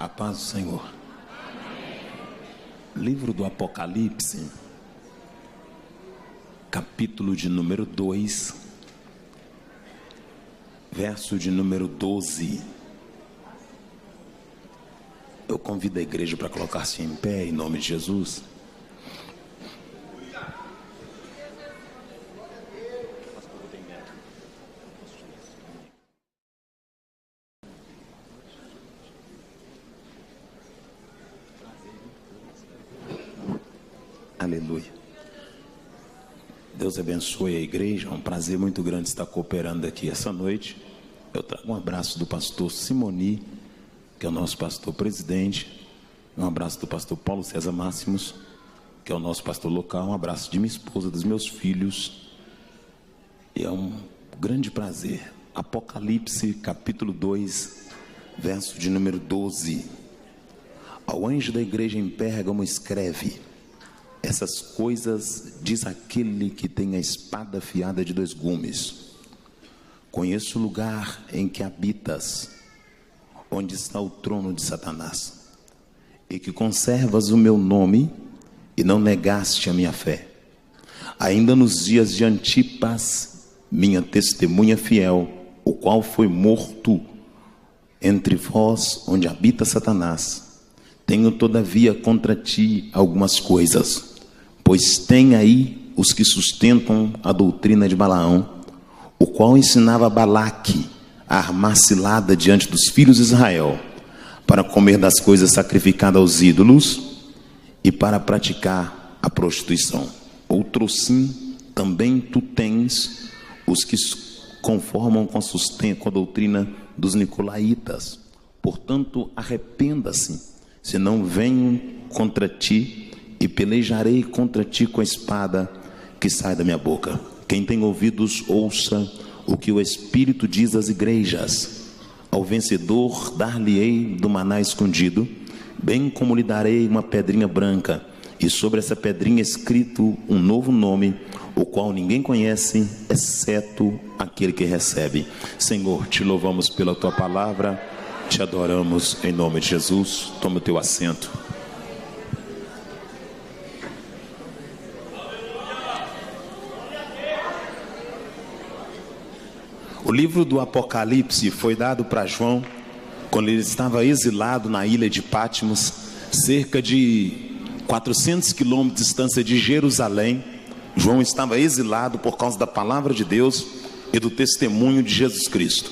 A paz do Senhor. Livro do Apocalipse, capítulo de número 2, verso de número 12. Eu convido a igreja para colocar-se em pé, em nome de Jesus. Aleluia. Deus abençoe a igreja. É um prazer muito grande estar cooperando aqui essa noite. Eu trago um abraço do pastor Simoni, que é o nosso pastor presidente. Um abraço do pastor Paulo César Máximos, que é o nosso pastor local. Um abraço de minha esposa, dos meus filhos. E é um grande prazer. Apocalipse, capítulo 2, verso de número 12. Ao anjo da igreja em Pérgamo escreve: essas coisas diz aquele que tem a espada afiada de 2 gumes. Conheço o lugar em que habitas, onde está o trono de Satanás, e que conservas o meu nome e não negaste a minha fé. Ainda nos dias de Antipas, minha testemunha fiel, o qual foi morto entre vós, onde habita Satanás, tenho todavia contra ti algumas coisas. Pois tem aí os que sustentam a doutrina de Balaão, o qual ensinava Balaque a armar cilada diante dos filhos de Israel, para comer das coisas sacrificadas aos ídolos e para praticar a prostituição. Outro sim, também tu tens os que conformam com a doutrina dos nicolaítas. Portanto, arrependa-se, senão venho contra ti e pelejarei contra ti com a espada que sai da minha boca. Quem tem ouvidos, ouça o que o Espírito diz às igrejas. Ao vencedor dar-lhe-ei do maná escondido, bem como lhe darei uma pedrinha branca, e sobre essa pedrinha escrito um novo nome, o qual ninguém conhece, exceto aquele que recebe. Senhor, te louvamos pela tua palavra, te adoramos em nome de Jesus. Toma o teu assento. O livro do Apocalipse foi dado para João quando ele estava exilado na ilha de Patmos, cerca de 400 quilômetros de distância de Jerusalém. João estava exilado por causa da palavra de Deus e do testemunho de Jesus Cristo.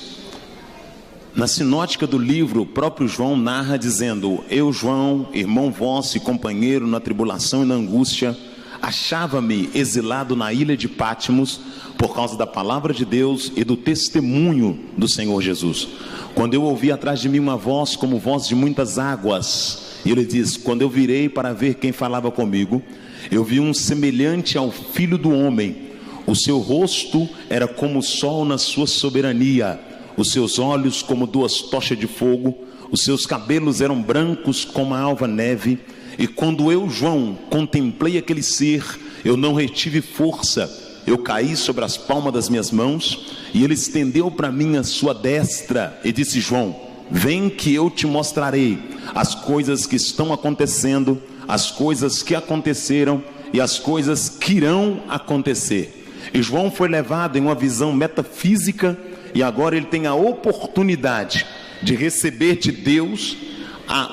Na sinótica do livro, o próprio João narra dizendo: eu, João, irmão vosso e companheiro na tribulação e na angústia, achava-me exilado na ilha de Patmos por causa da palavra de Deus e do testemunho do Senhor Jesus. Quando eu ouvi atrás de mim uma voz como voz de muitas águas, e ele diz: quando eu virei para ver quem falava comigo, eu vi um semelhante ao Filho do Homem. O seu rosto era como o sol na sua soberania, os seus olhos como 2 tochas de fogo, os seus cabelos eram brancos como a alva neve. E quando eu, João, contemplei aquele ser, eu não retive força, eu caí sobre as palmas das minhas mãos, e ele estendeu para mim a sua destra e disse: João, vem que eu te mostrarei as coisas que estão acontecendo, as coisas que aconteceram e as coisas que irão acontecer. E João foi levado em uma visão metafísica, e agora ele tem a oportunidade de receber de Deus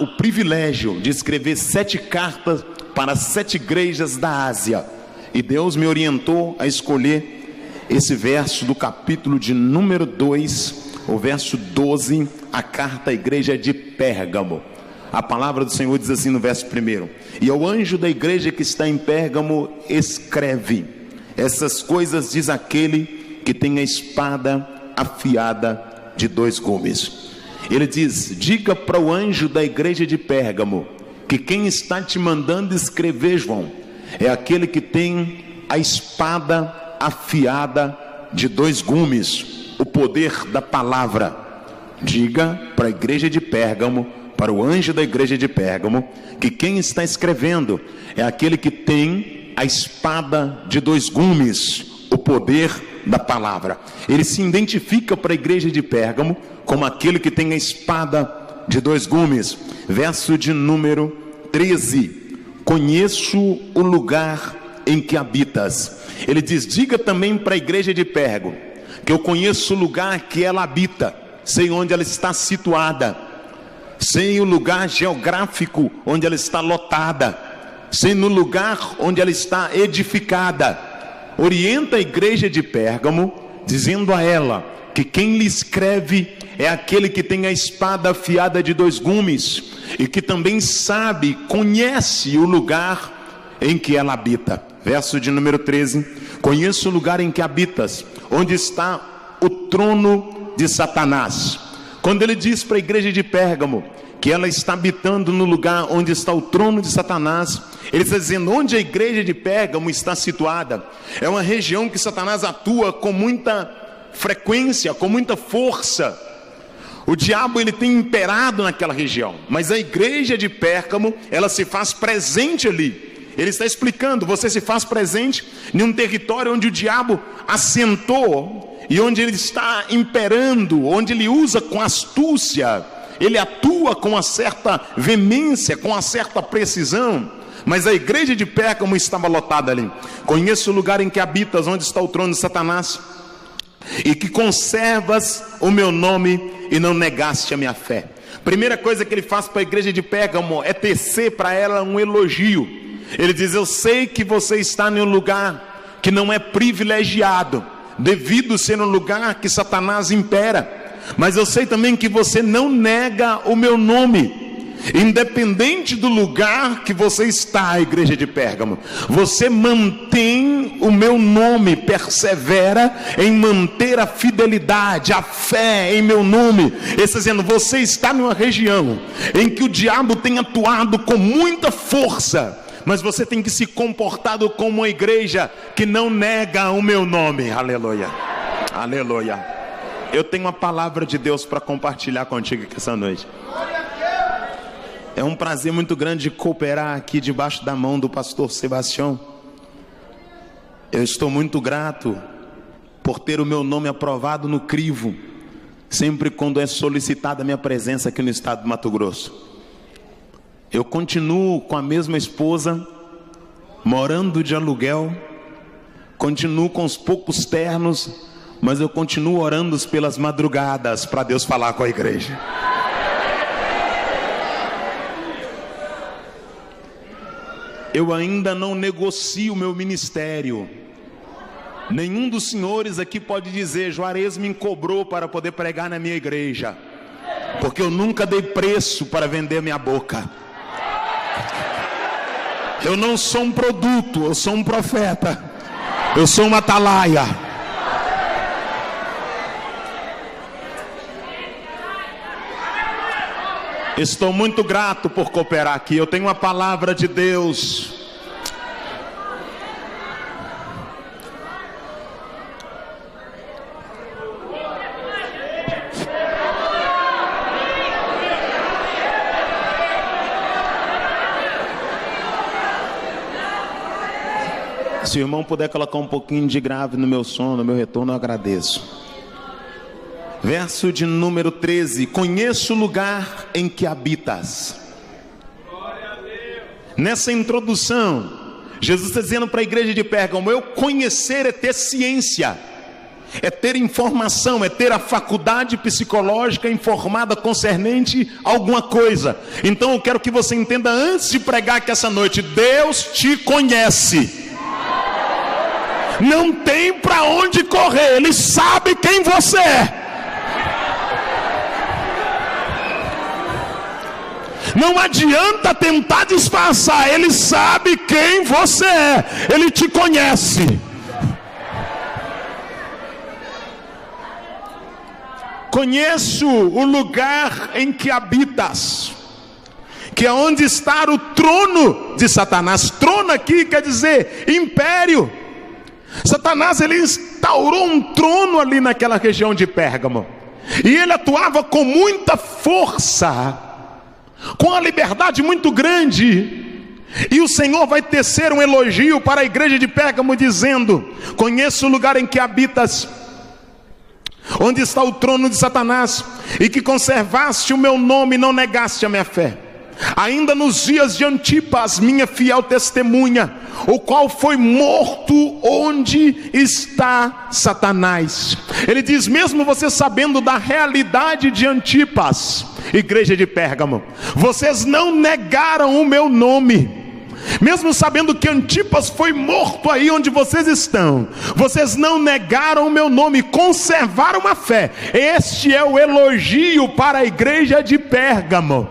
o privilégio de escrever 7 cartas para 7 igrejas da Ásia. E Deus me orientou a escolher esse verso do capítulo de número 2, o verso 12, a carta à igreja de Pérgamo. A palavra do Senhor diz assim no verso 1: e ao anjo da igreja que está em Pérgamo escreve: essas coisas diz aquele que tem a espada afiada de 2 gumes. Ele diz: diga para o anjo da igreja de Pérgamo que quem está te mandando escrever, João, é aquele que tem a espada afiada de 2 gumes, o poder da palavra. Diga para a igreja de Pérgamo, para o anjo da igreja de Pérgamo, que quem está escrevendo é aquele que tem a espada de 2 gumes, o poder da palavra. Ele se identifica para a igreja de Pérgamo como aquele que tem a espada de dois gumes. Verso de número 13. Conheço o lugar em que habitas. Ele diz: diga também para a igreja de Pérgamo que eu conheço o lugar que ela habita, sei onde ela está situada, sei o lugar geográfico onde ela está lotada, sei no lugar onde ela está edificada. Orienta a igreja de Pérgamo, dizendo a ela que quem lhe escreve é aquele que tem a espada afiada de dois gumes e que também sabe, conhece o lugar em que ela habita. Verso de número 13. Conheço o lugar em que habitas, onde está o trono de Satanás. Quando ele diz para a igreja de Pérgamo que ela está habitando no lugar onde está o trono de Satanás, ele está dizendo onde a igreja de Pérgamo está situada. É uma região que Satanás atua com muita frequência, com muita força. O diabo, ele tem imperado naquela região, mas a igreja de Pérgamo, ela se faz presente ali. Ele está explicando: você se faz presente em um território onde o diabo assentou e onde ele está imperando, onde ele usa com astúcia, ele atua com uma certa veemência, com uma certa precisão. Mas a igreja de Pérgamo estava lotada ali. Conheço o lugar em que habitas, onde está o trono de Satanás, e que conservas o meu nome e não negaste a minha fé. Primeira coisa que ele faz para a igreja de Pérgamo é tecer para ela um elogio. Ele diz: eu sei que você está em um lugar que não é privilegiado, devido ser um lugar que Satanás impera, mas eu sei também que você não nega o meu nome. Independente do lugar que você está, igreja de Pérgamo, você mantém o meu nome, persevera em manter a fidelidade, a fé em meu nome. Ele está dizendo: você está numa região em que o diabo tem atuado com muita força, mas você tem que se comportar como uma igreja que não nega o meu nome. Aleluia, aleluia. Eu tenho uma palavra de Deus para compartilhar contigo aqui essa noite. É um prazer muito grande cooperar aqui debaixo da mão do pastor Sebastião. Eu estou muito grato por ter o meu nome aprovado no crivo, sempre quando é solicitada a minha presença aqui no estado do Mato Grosso. Eu continuo com a mesma esposa, morando de aluguel, continuo com os poucos ternos, mas eu continuo orando pelas madrugadas para Deus falar com a igreja. Eu ainda não negocio o meu ministério. Nenhum dos senhores aqui pode dizer: Juarez me cobrou para poder pregar na minha igreja, porque eu nunca dei preço para vender minha boca. Eu não sou um produto, eu sou um profeta, eu sou uma atalaia. Estou muito grato por cooperar aqui. Eu tenho uma palavra de Deus. Se o irmão puder colocar um pouquinho de grave no meu som, no meu retorno, eu agradeço. Verso de número 13. Conheço o lugar em que habitas. Nessa introdução, Jesus está dizendo para a igreja de Pérgamo: eu conhecer é ter ciência, é ter informação, é ter a faculdade psicológica informada concernente a alguma coisa. Então eu quero que você entenda, antes de pregar aqui essa noite, Deus te conhece. Não tem para onde correr, Ele sabe quem você é. Não adianta tentar disfarçar, Ele sabe quem você é, Ele te conhece. Conheço o lugar em que habitas, que é onde está o trono de Satanás. Trono aqui quer dizer império. Satanás, ele instaurou um trono ali naquela região de Pérgamo, e ele atuava com muita força, com uma liberdade muito grande. E o Senhor vai tecer um elogio para a igreja de Pérgamo, dizendo: conheço o lugar em que habitas, onde está o trono de Satanás, e que conservaste o meu nome e não negaste a minha fé. Ainda nos dias de Antipas, minha fiel testemunha, o qual foi morto onde está Satanás. Ele diz, mesmo você sabendo da realidade de Antipas, igreja de Pérgamo, vocês não negaram o meu nome. Mesmo sabendo que Antipas foi morto aí onde vocês estão, vocês não negaram o meu nome, conservaram a fé. Este é o elogio para a igreja de Pérgamo.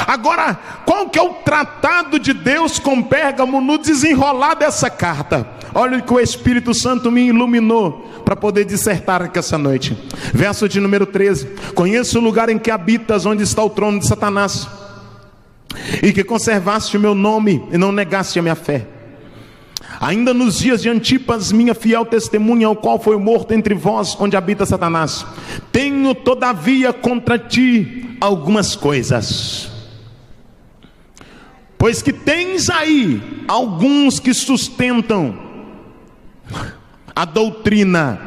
Agora, qual que é o tratado de Deus com Pérgamo no desenrolar dessa carta? Olha o que o Espírito Santo me iluminou para poder dissertar aqui essa noite. Verso de número 13. Conheço o lugar em que habitas, onde está o trono de Satanás, e que conservaste o meu nome e não negaste a minha fé. Ainda nos dias de Antipas, minha fiel testemunha, o qual foi morto entre vós, onde habita Satanás, tenho todavia contra ti algumas coisas. Pois que tens aí alguns que sustentam a doutrina,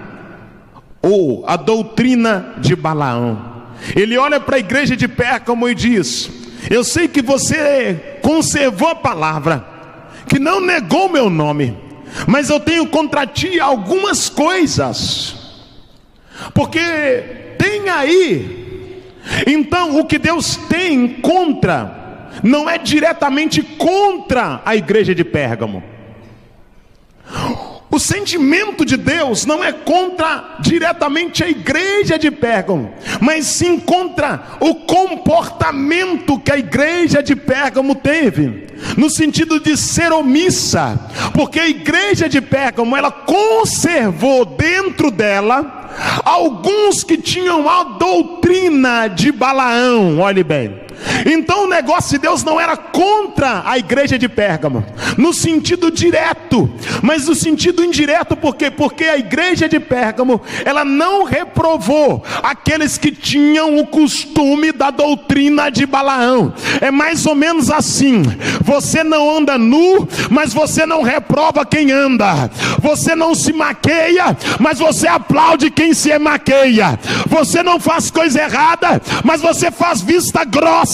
ou a doutrina de Balaão. Ele olha para a igreja de Pérgamo e diz, eu sei que você conservou a palavra, que não negou meu nome, mas eu tenho contra ti algumas coisas, porque tem aí. Então o que Deus tem contra, não é diretamente contra a igreja de Pérgamo. O sentimento de Deus não é contra diretamente a igreja de Pérgamo, mas sim contra o comportamento que a igreja de Pérgamo teve, no sentido de ser omissa, porque a igreja de Pérgamo, ela conservou dentro dela alguns que tinham a doutrina de Balaão. Olhe bem, então o negócio de Deus não era contra a igreja de Pérgamo no sentido direto, mas no sentido indireto. Por quê? Porque a igreja de Pérgamo, ela não reprovou aqueles que tinham o costume da doutrina de Balaão. É mais ou menos assim: você não anda nu, mas você não reprova quem anda. Você não se maqueia, mas você aplaude quem se maqueia. Você não faz coisa errada, mas você faz vista grossa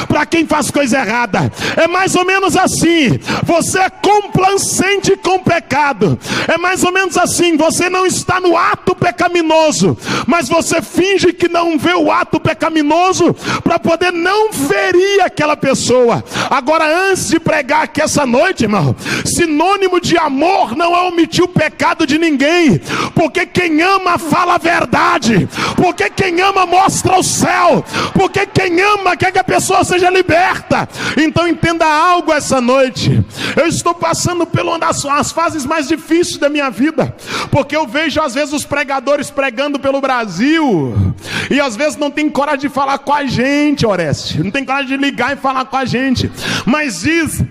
para quem faz coisa errada. É mais ou menos assim: você é complacente com o pecado. É mais ou menos assim: você não está no ato pecaminoso, mas você finge que não vê o ato pecaminoso para poder não ferir aquela pessoa. Agora, antes de pregar aqui essa noite, irmão, sinônimo de amor não é omitir o pecado de ninguém, porque quem ama fala a verdade, porque quem ama mostra o céu, porque quem ama quer que a pessoa seja liberta. Então entenda algo essa noite: eu estou passando por uma das fases mais difíceis da minha vida, porque eu vejo às vezes os pregadores pregando pelo Brasil, e às vezes não tem coragem de falar com a gente, Oreste, não tem coragem de ligar e falar com a gente, mas diz,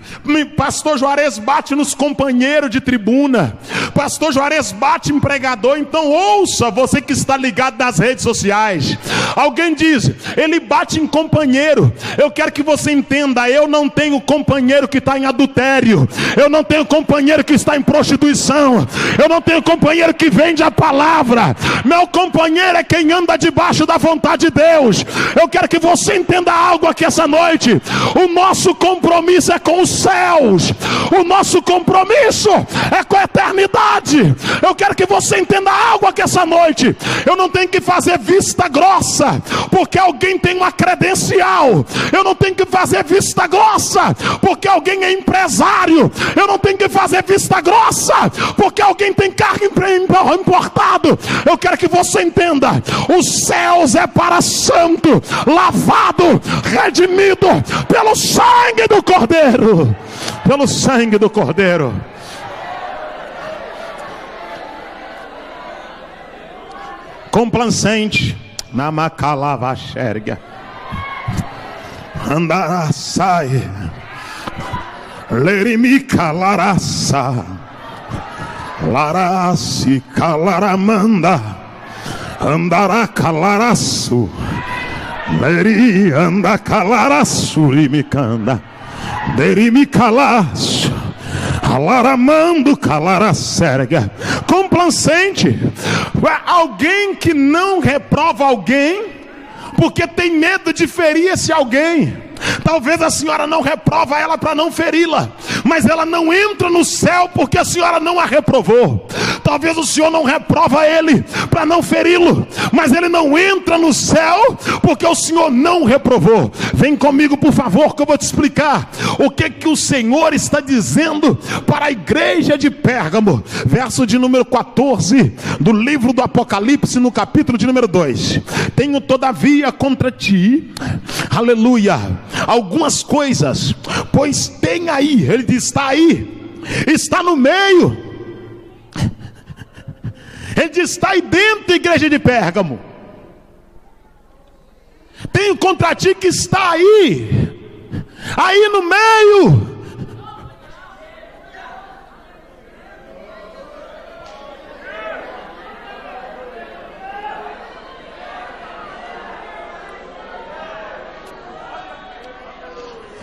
pastor Juarez bate nos companheiros de tribuna, pastor Juarez bate em pregador. Então ouça, você que está ligado nas redes sociais, alguém diz, ele bate em companheiro. Eu quero que você entenda: eu não tenho companheiro que está em adultério, eu não tenho companheiro que está em prostituição, eu não tenho companheiro que vende a palavra. Meu companheiro é quem anda debaixo da vontade de Deus. Eu quero que você entenda algo aqui essa noite: o nosso compromisso é com os céus, o nosso compromisso é com a eternidade. Eu quero que você entenda algo aqui essa noite: eu não tenho que fazer vista grossa porque alguém tem uma credencial, eu não tenho que fazer vista grossa porque alguém é empresário, eu não tenho que fazer vista grossa porque alguém tem carro importado. Eu quero que você entenda: os céus é para santo, lavado, redimido pelo sangue do Cordeiro, pelo sangue do Cordeiro. Complacente na macalava xerga andará sai lerimica laraça larasi calaramanda andará calaraço leri anda calaraço rimicanda derimi calaço alaramando calaracérega, complacente, alguém que não reprova alguém porque tem medo de ferir esse alguém. Talvez a senhora não reprova ela para não feri-la, mas ela não entra no céu porque a senhora não a reprovou. Talvez o senhor não reprova ele para não feri-lo, mas ele não entra no céu porque o senhor não reprovou. Vem comigo, por favor, que eu vou te explicar o que o Senhor está dizendo para a igreja de Pérgamo. Verso de número 14 do livro do Apocalipse, no capítulo de número 2. Tenho todavia contra ti, aleluia, algumas coisas, pois tem aí, ele diz, está aí, está no meio, ele diz, está aí dentro da igreja de Pérgamo. Tenho contra ti que está aí no meio.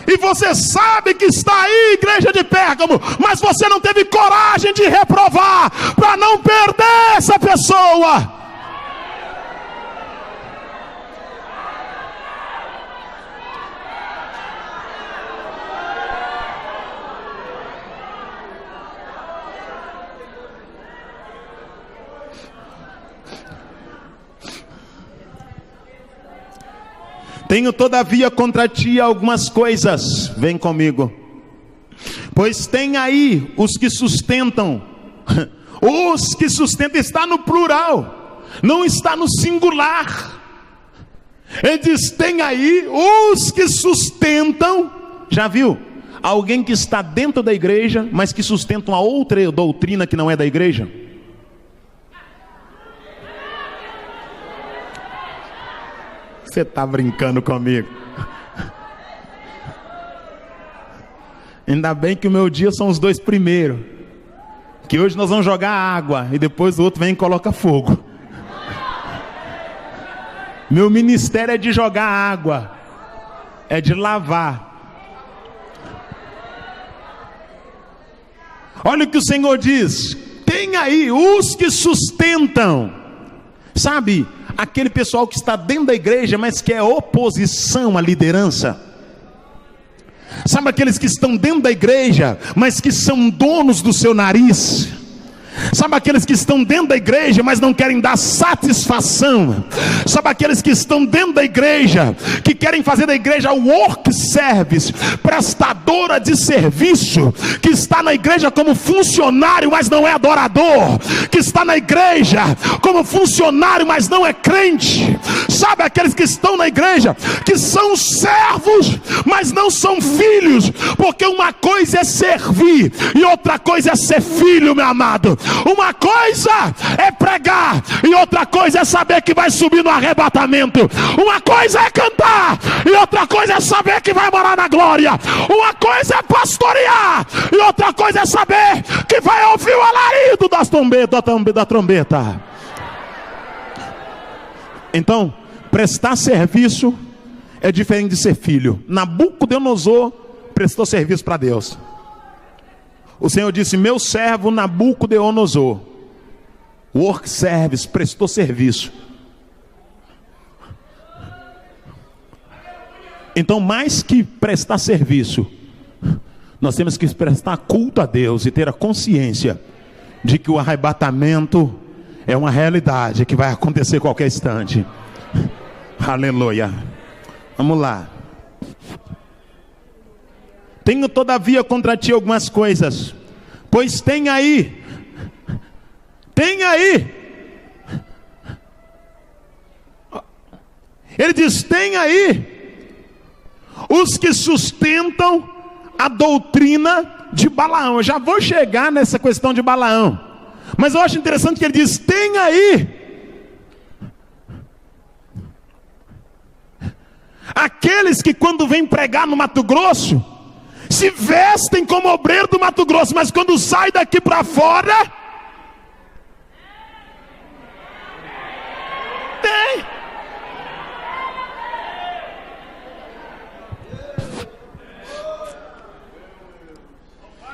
E você sabe que está aí, igreja de Pérgamo, mas você não teve coragem de reprovar, para não perder essa pessoa. Tenho todavia contra ti algumas coisas, vem comigo, pois tem aí os que sustentam, está no plural, não está no singular. Ele diz, tem aí os que sustentam, já viu? Alguém que está dentro da igreja, mas que sustenta uma outra doutrina que não é da igreja. Você está brincando comigo? Ainda bem que o meu dia são os dois primeiros, que hoje nós vamos jogar água e depois o outro vem e coloca fogo. Meu ministério é de jogar água, é de lavar. Olha o que o Senhor diz, tem aí os que sustentam, sabe, aquele pessoal que está dentro da igreja, mas que é oposição à liderança. Sabe aqueles que estão dentro da igreja, mas que são donos do seu nariz. Sabe aqueles que estão dentro da igreja, mas não querem dar satisfação. Sabe aqueles que estão dentro da igreja, que querem fazer da igreja work service, prestadora de serviço, que está na igreja como funcionário, mas não é adorador, que está na igreja como funcionário, mas não é crente. Sabe aqueles que estão na igreja, que são servos, mas não são filhos, porque uma coisa é servir e outra coisa é ser filho, meu amado. Uma coisa é pregar e outra coisa é saber que vai subir no arrebatamento. Uma coisa é cantar e outra coisa é saber que vai morar na glória. Uma coisa é pastorear e outra coisa é saber que vai ouvir o alarido da trombeta. Então, prestar serviço é diferente de ser filho. Nabucodonosor prestou serviço para Deus. O Senhor disse, meu servo Nabucodonosor, work service, prestou serviço. Então, mais que prestar serviço, nós temos que prestar culto a Deus e ter a consciência de que o arrebatamento é uma realidade que vai acontecer a qualquer instante. Aleluia. Vamos lá. Tenho todavia contra ti algumas coisas, pois tem aí, ele diz, tem aí os que sustentam a doutrina de Balaão. Eu já vou chegar nessa questão de Balaão, mas eu acho interessante que ele diz, tem aí aqueles que quando vêm pregar no Mato Grosso, se vestem como obreiro do Mato Grosso, mas quando sai daqui para fora,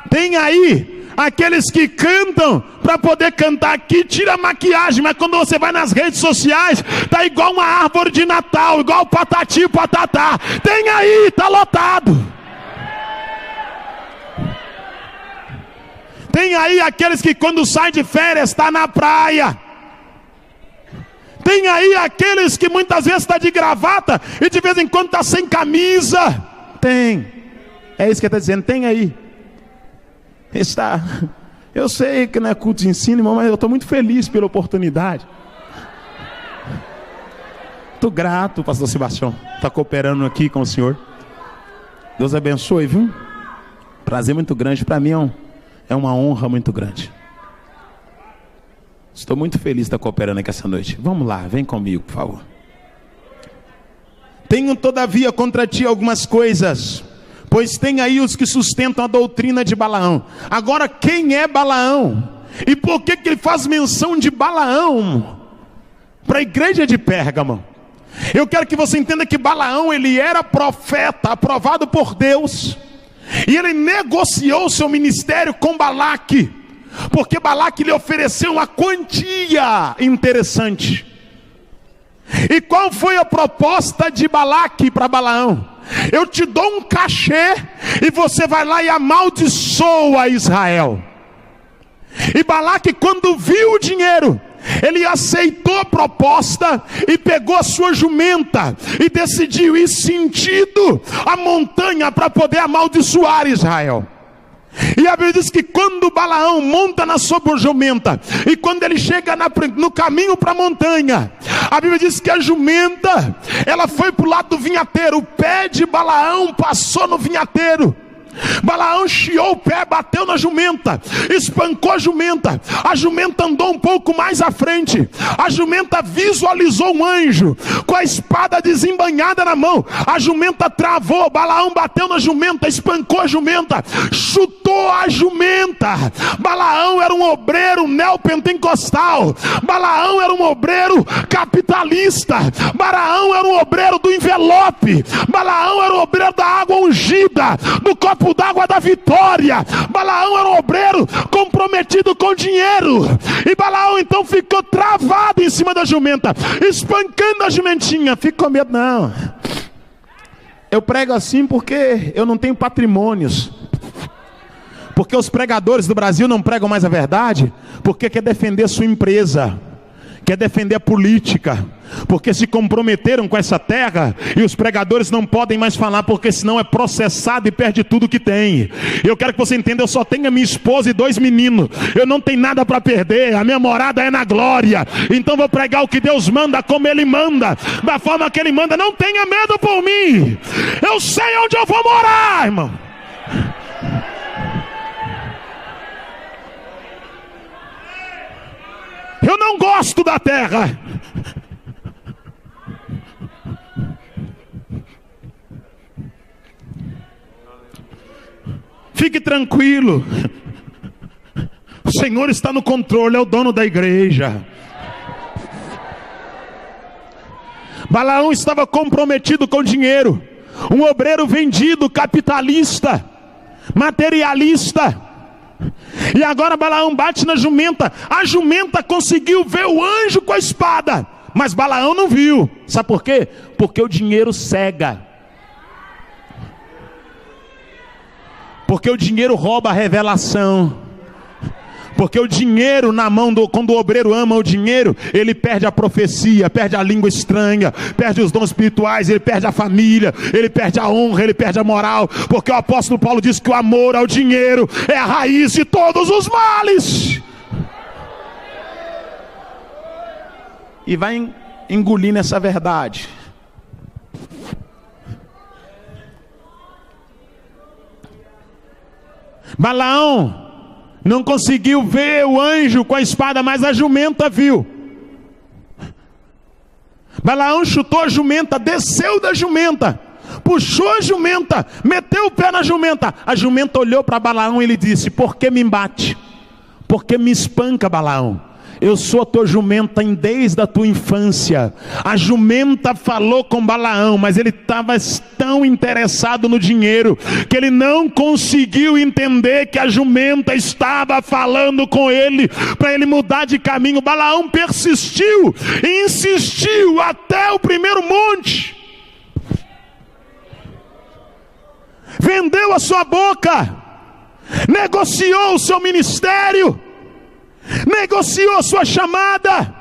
tem aí aqueles que cantam para poder cantar aqui, tira a maquiagem, mas quando você vai nas redes sociais, tá igual uma árvore de Natal, igual patati e patatá. Tem aí, tá lotado. Tem aí aqueles que quando saem de férias está na praia. Tem aí aqueles que muitas vezes está de gravata e de vez em quando está sem camisa. Tem. É isso que ele está dizendo, tem aí. Está. Eu sei que não é culto de ensino, irmão, mas eu estou muito feliz pela oportunidade. Estou grato, pastor Sebastião, está cooperando aqui com o senhor. Deus abençoe, viu? Prazer muito grande, para mim é uma honra muito grande. Estou muito feliz de estar cooperando aqui essa noite. Vamos lá, vem comigo, por favor. Tenho todavia contra ti algumas coisas, pois tem aí os que sustentam a doutrina de Balaão. Agora, quem é Balaão? E por que ele faz menção de Balaão para a igreja de Pérgamo? Eu quero que você entenda que Balaão, ele era profeta, aprovado por Deus. E ele negociou seu ministério com Balaque, porque Balaque lhe ofereceu uma quantia interessante. E qual foi a proposta de Balaque para Balaão? Eu te dou um cachê e você vai lá e amaldiçoa Israel. E Balaque, quando viu o dinheiro, ele aceitou a proposta e pegou a sua jumenta e decidiu ir sentido a montanha para poder amaldiçoar Israel. E a Bíblia diz que quando Balaão monta na sua jumenta e quando ele chega no caminho para a montanha, a Bíblia diz que a jumenta, ela foi para o lado do vinhateiro. O pé de Balaão passou no vinhateiro. Balaão chiou o pé, bateu na jumenta, espancou a jumenta andou um pouco mais à frente, a jumenta visualizou um anjo, com a espada desembanhada na mão, a jumenta travou, Balaão bateu na jumenta, espancou a jumenta, chutou a jumenta. Balaão era um obreiro neopentecostal, Balaão era um obreiro capitalista, Balaão era um obreiro do envelope, Balaão era um obreiro da água ungida, do copo d'água da vitória. Balaão era um obreiro comprometido com dinheiro, e Balaão então ficou travado em cima da jumenta, espancando a jumentinha. Fica com medo? Não, eu prego assim porque eu não tenho patrimônios, porque os pregadores do Brasil não pregam mais a verdade, porque quer defender sua empresa, quer defender a política, porque se comprometeram com essa terra, e os pregadores não podem mais falar, porque senão é processado e perde tudo que tem. Eu quero que você entenda, eu só tenho a minha esposa e 2 meninos, eu não tenho nada para perder, a minha morada é na glória, então vou pregar o que Deus manda, como Ele manda, da forma que Ele manda. Não tenha medo por mim, eu sei onde eu vou morar, irmão. Eu não gosto da terra. Fique tranquilo, o Senhor está no controle, é o dono da igreja. Balaão estava comprometido com dinheiro, um obreiro vendido, capitalista, materialista. E agora Balaão bate na jumenta. A jumenta conseguiu ver o anjo com a espada, mas Balaão não viu. Sabe por quê? Porque o dinheiro cega. Porque o dinheiro rouba a revelação. Porque o dinheiro na mão quando o obreiro ama o dinheiro, ele perde a profecia, perde a língua estranha, perde os dons espirituais, ele perde a família, ele perde a honra, ele perde a moral. Porque o apóstolo Paulo diz que o amor ao dinheiro é a raiz de todos os males. E vai engolindo essa verdade. Balaão não conseguiu ver o anjo com a espada, mas a jumenta viu. Balaão chutou a jumenta, desceu da jumenta, puxou a jumenta, meteu o pé na jumenta. A jumenta olhou para Balaão e ele disse: por que me bate? Por que me espanca, Balaão? eu sou a tua jumenta desde a tua infância. A jumenta falou com Balaão, mas ele estava tão interessado no dinheiro, que ele não conseguiu entender que a jumenta estava falando com ele, para ele mudar de caminho. Balaão persistiu e insistiu até o primeiro monte. Vendeu a sua boca, negociou o seu ministério, negociou a sua chamada.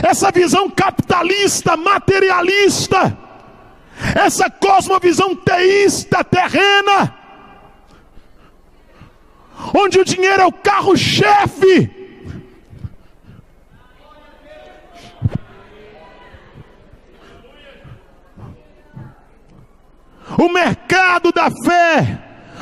Essa visão capitalista, materialista, essa cosmovisão teísta, terrena, onde o dinheiro é o carro-chefe, o mercado da fé,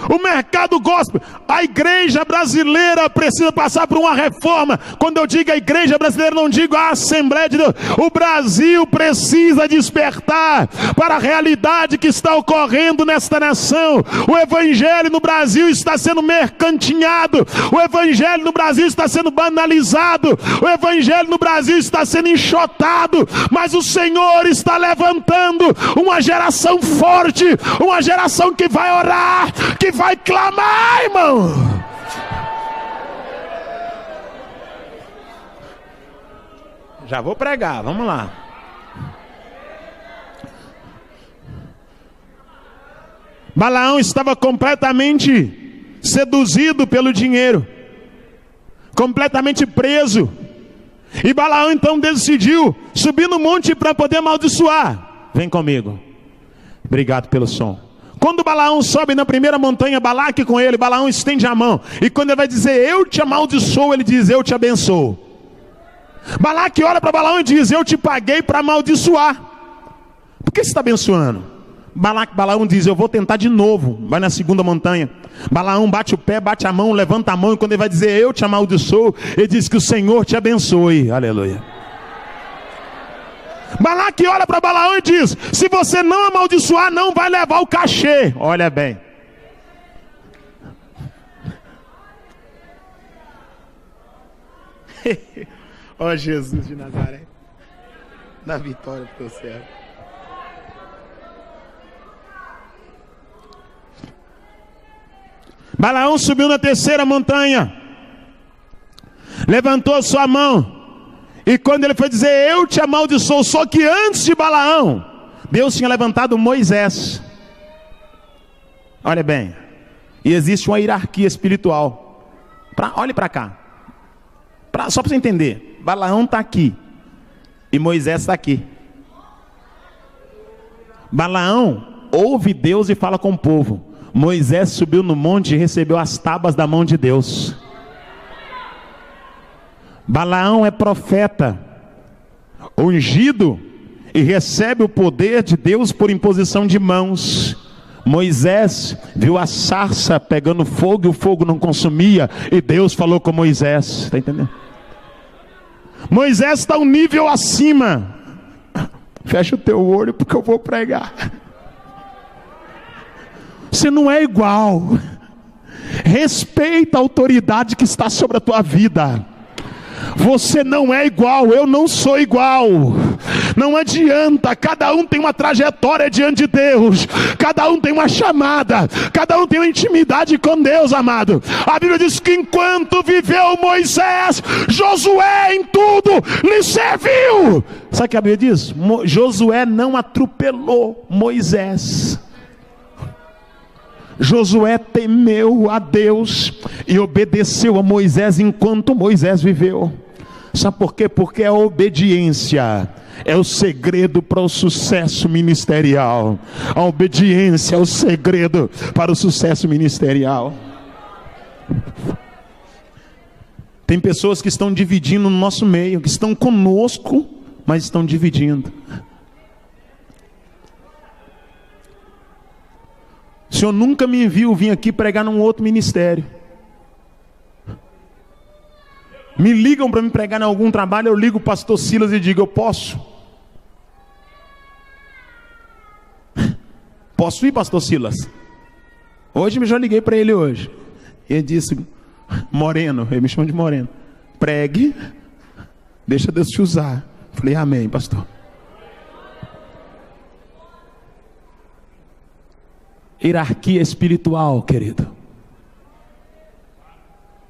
o mercado gospel. A igreja brasileira precisa passar por uma reforma. Quando eu digo a igreja brasileira, não digo a Assembleia de Deus. O Brasil precisa despertar para a realidade que está ocorrendo nesta nação. O evangelho no Brasil está sendo mercantinhado, o evangelho no Brasil está sendo banalizado, o evangelho no Brasil está sendo enxotado, mas o Senhor está levantando uma geração forte, uma geração que vai orar, que vai clamar, irmão. Já vou pregar, vamos lá. Balaão estava completamente seduzido pelo dinheiro, completamente preso. E Balaão então decidiu subir no monte para poder amaldiçoar. Vem comigo. Obrigado pelo som. Quando Balaão sobe na primeira montanha, Balaque com ele, Balaão estende a mão. E quando ele vai dizer, eu te amaldiçoo, ele diz, eu te abençoo. Balaque olha para Balaão e diz, eu te paguei para amaldiçoar. Por que você está abençoando? Balaão diz, eu vou tentar de novo. Vai na segunda montanha. Balaão bate o pé, bate a mão, levanta a mão. E quando ele vai dizer, eu te amaldiçoo, ele diz que o Senhor te abençoe. Aleluia. Balaque olha para Balaão e diz, se você não amaldiçoar, não vai levar o cachê. Olha bem. Ó Jesus de Nazaré, dá vitória para o teu servo. Balaão subiu na terceira montanha, levantou a sua mão, e quando ele foi dizer, eu te amaldiçoo, só que antes de Balaão, Deus tinha levantado Moisés. Olha bem, e existe uma hierarquia espiritual. Olhe para cá, só para você entender. Balaão está aqui, e Moisés está aqui. Balaão ouve Deus e fala com o povo. Moisés subiu no monte e recebeu as tábuas da mão de Deus. Balaão é profeta, ungido, e recebe o poder de Deus por imposição de mãos. Moisés viu a sarça pegando fogo e o fogo não consumia, e Deus falou com Moisés. Está entendendo? Moisés está um nível acima. Fecha o teu olho porque eu vou pregar. Você não é igual. Respeita a autoridade que está sobre a tua vida. Você não é igual, eu não sou igual. Não adianta, cada um tem uma trajetória diante de Deus, cada um tem uma chamada, cada um tem uma intimidade com Deus, amado. A Bíblia diz que enquanto viveu Moisés, Josué em tudo lhe serviu. Sabe o que a Bíblia diz? Josué não atropelou Moisés. Josué temeu a Deus e obedeceu a Moisés enquanto Moisés viveu. Sabe por quê? Porque a obediência é o segredo para o sucesso ministerial. A obediência é o segredo para o sucesso ministerial. Tem pessoas que estão dividindo no nosso meio, que estão conosco, mas estão dividindo. O Senhor nunca me viu vir aqui pregar num outro ministério. Me ligam para me pregar em algum trabalho, eu ligo o pastor Silas e digo, eu posso? Posso ir, pastor Silas? Hoje eu já liguei para ele hoje. Ele disse, Moreno, ele me chama de Moreno. Pregue, deixa Deus te usar. Falei, amém, pastor. Hierarquia espiritual, querido.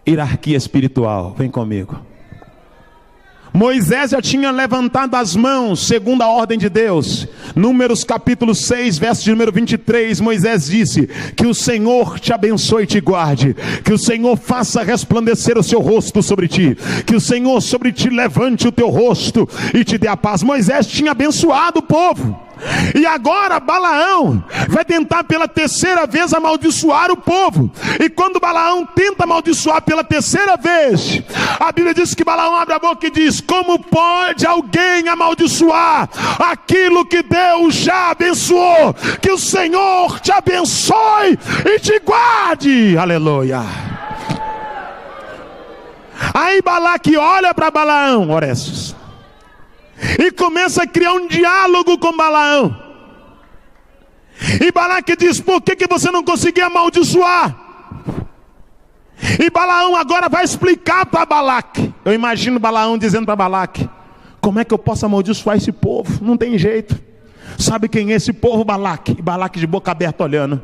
Hierarquia espiritual, vem comigo. Moisés já tinha levantado as mãos, segundo a ordem de Deus. Números capítulo 6, verso de número 23, Moisés disse: que o Senhor te abençoe e te guarde, que o Senhor faça resplandecer o seu rosto sobre ti, que o Senhor sobre ti levante o teu rosto e te dê a paz. Moisés tinha abençoado o povo. E agora Balaão vai tentar pela terceira vez amaldiçoar o povo. E quando Balaão tenta amaldiçoar pela terceira vez, a Bíblia diz que Balaão abre a boca e diz: como pode alguém amaldiçoar aquilo que Deus já abençoou? Que o Senhor te abençoe e te guarde. Aleluia. Aí Balaque olha para Balaão, Orestes, e começa a criar um diálogo com Balaão. E Balaque diz: por que você não conseguia amaldiçoar? E Balaão agora vai explicar para Balaque. Eu imagino Balaão dizendo para Balaque: como é que eu posso amaldiçoar esse povo? Não tem jeito. Sabe quem é esse povo, Balaque? E Balaque de boca aberta olhando.